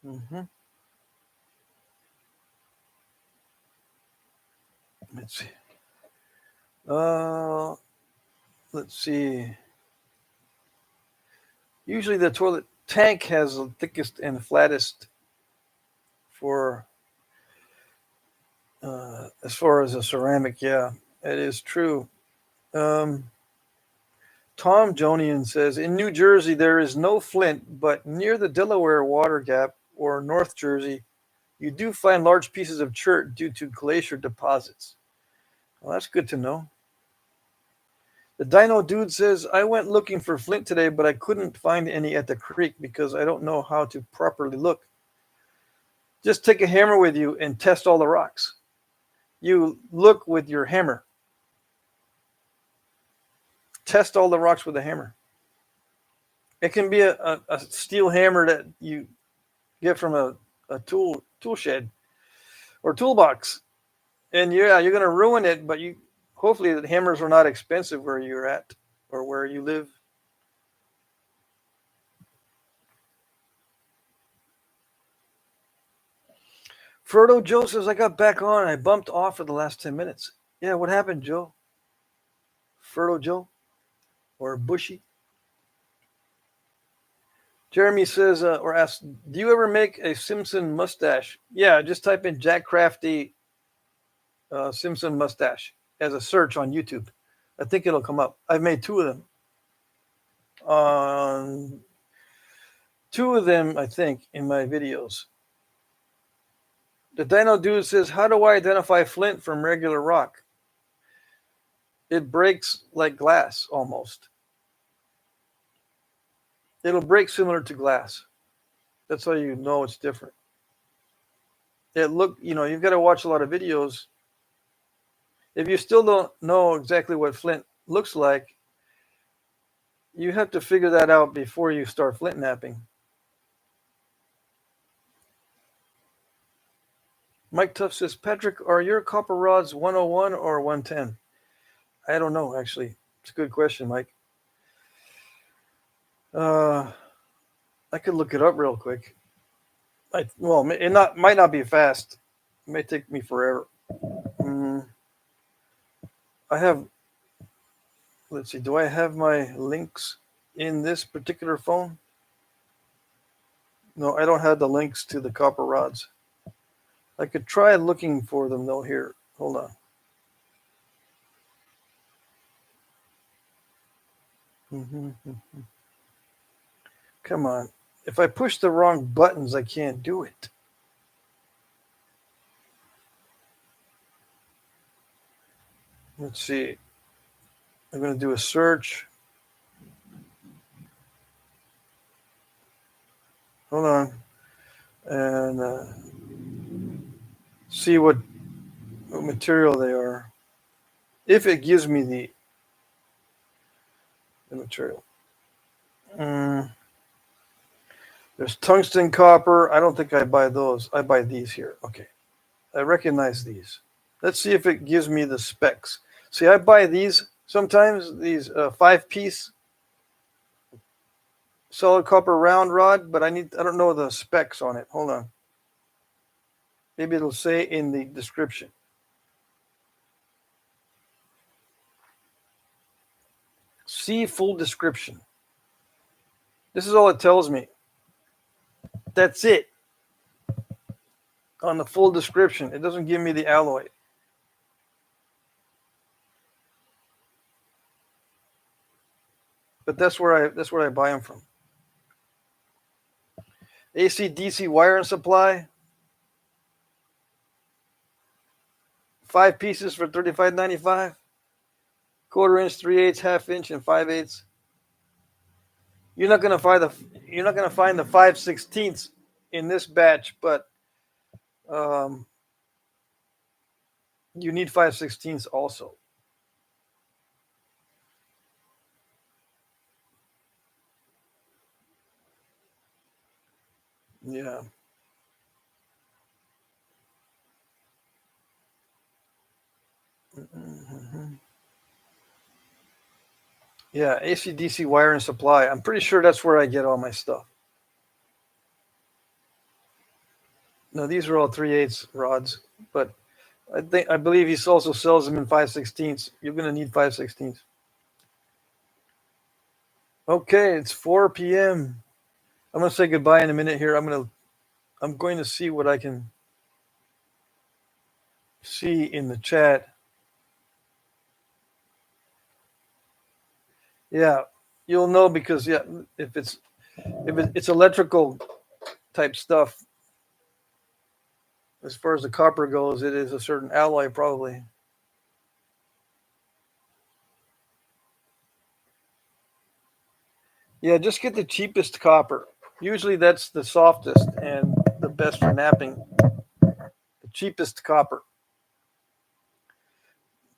Mm-hmm. Let's see. Let's see. Usually the toilet tank has the thickest and flattest for as far as a ceramic. Yeah, it is true. Tom Jonian says, in New Jersey, there is no flint, but near the Delaware Water Gap or North Jersey, you do find large pieces of chert due to glacier deposits. Well, that's good to know. The Dino Dude says, I went looking for flint today, but I couldn't find any at the creek because I don't know how to properly look. Just take a hammer with you and test all the rocks. You look with your hammer. Test all the rocks with a hammer. It can be a steel hammer that you get from a tool shed or toolbox. And yeah, you're going to ruin it, but hopefully the hammers are not expensive where you're at or where you live. Frodo Joe says, I got back on. I bumped off for the last 10 minutes. Yeah, what happened, Joe? Frodo Joe? Or Bushy? Jeremy says, or asks, do you ever make a Simpson mustache? Yeah, just type in Jack Crafty Simpson mustache as a search on YouTube. I think it'll come up. I've made two of them. Two of them, I think, in my videos. The Dino Dude says, how do I identify flint from regular rock? It breaks like glass, almost. It'll break similar to glass. That's how you know it's different. You've got to watch a lot of videos. If you still don't know exactly what flint looks like, you have to figure that out before you start flint knapping. Mike Tuff says, Patrick, are your copper rods 101 or 110? I don't know, actually. It's a good question, Mike. I could look it up real quick. It might not be fast. It may take me forever. Let's see, do I have my links in this particular phone? No, I don't have the links to the copper rods. I could try looking for them though here. Hold on. Come on. If I push the wrong buttons, I can't do it. Let's see. I'm going to do a search. Hold on. And see what material they are. If it gives me the material. There's tungsten copper. I don't think I buy those. I buy these here. Okay. I recognize these. Let's see if it gives me the specs. See, I buy these sometimes, these 5-piece solid copper round rod, but I don't know the specs on it. Hold on. Maybe it'll say in the description. See full description. This is all it tells me. That's it. On the full description, it doesn't give me the alloy. But that's where I buy them from. AC/DC wire and supply. 5 pieces for $35.95. 1/4 inch, 3/8, 1/2 inch, and 5/8. You're not gonna find the 5/16 in this batch, but you need 5/16 also. Yeah. Mm-hmm. Yeah, AC/DC wire and supply. I'm pretty sure that's where I get all my stuff. No, these are all 3/8 rods, but I believe he also sells them in 5/16. You're gonna need 5/16. Okay, it's 4 p.m. I'm gonna say goodbye in a minute here. I'm going to see what I can see in the chat. Yeah, you'll know because if it's electrical type stuff, as far as the copper goes, it is a certain alloy probably. Yeah, just get the cheapest copper. Usually that's the softest and the best for knapping. The cheapest copper.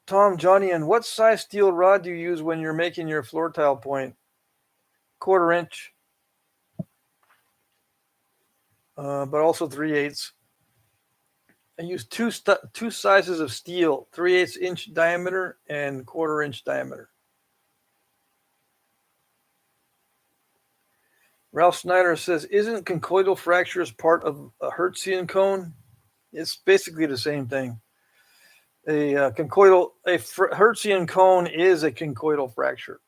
Tom, Johnny, and what size steel rod do you use when you're making your floor tile point? 1/4 inch, but also 3/8. I use two sizes of steel, 3/8 inch diameter and 1/4 inch diameter. Ralph Snyder says, isn't conchoidal fractures part of a Hertzian cone? It's basically the same thing. A Hertzian cone is a conchoidal fracture,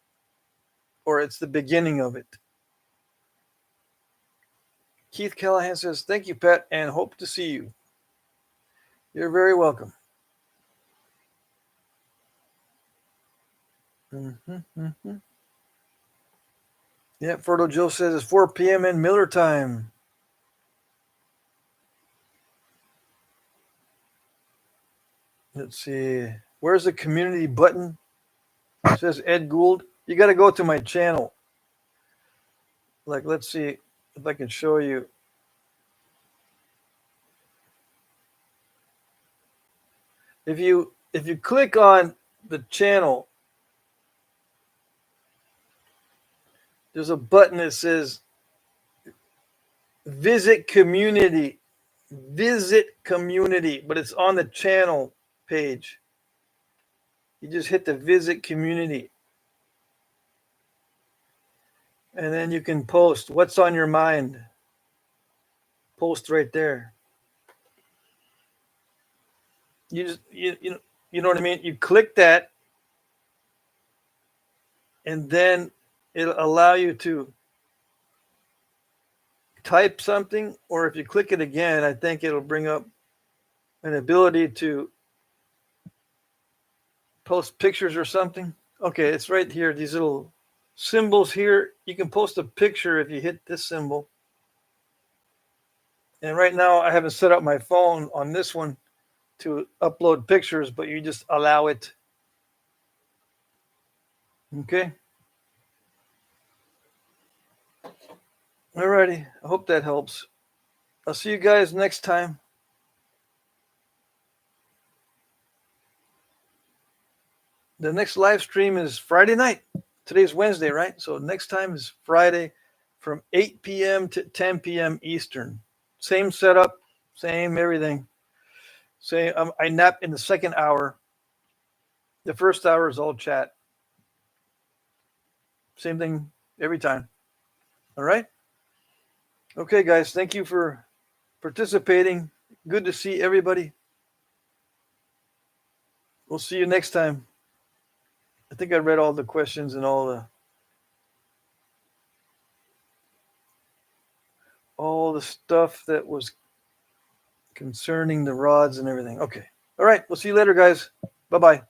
or it's the beginning of it. Keith Callahan says, thank you, Pat, and hope to see you. You're very welcome. Yeah, Fertile Joe says it's 4 p.m. in Miller time. Let's see. Where's the community button? It says Ed Gould. You got to go to my channel. Like, let's see if I can show you. If you click on the channel, there's a button that says Visit Community. Visit Community, but it's on the channel page. You just hit the Visit Community. And then you can post what's on your mind. Post right there. You know what I mean? You click that, and then it'll allow you to type something, or if you click it again, I think it'll bring up an ability to post pictures or something. Okay, it's right here. These little symbols here. You can post a picture if you hit this symbol. And right now I haven't set up my phone on this one to upload pictures, but you just allow it. Okay. Alrighty. I hope that helps. I'll see you guys next time. The next live stream is Friday night. Today's Wednesday, right? So next time is Friday from 8 p.m. to 10 p.m. Eastern. Same setup, same everything. Same. I nap in the second hour. The first hour is all chat. Same thing every time. All right? Okay, guys. Thank you for participating. Good to see everybody. We'll see you next time. I think I read all the questions and all the stuff that was concerning the rods and everything. Okay. All right. We'll see you later, guys. Bye-bye.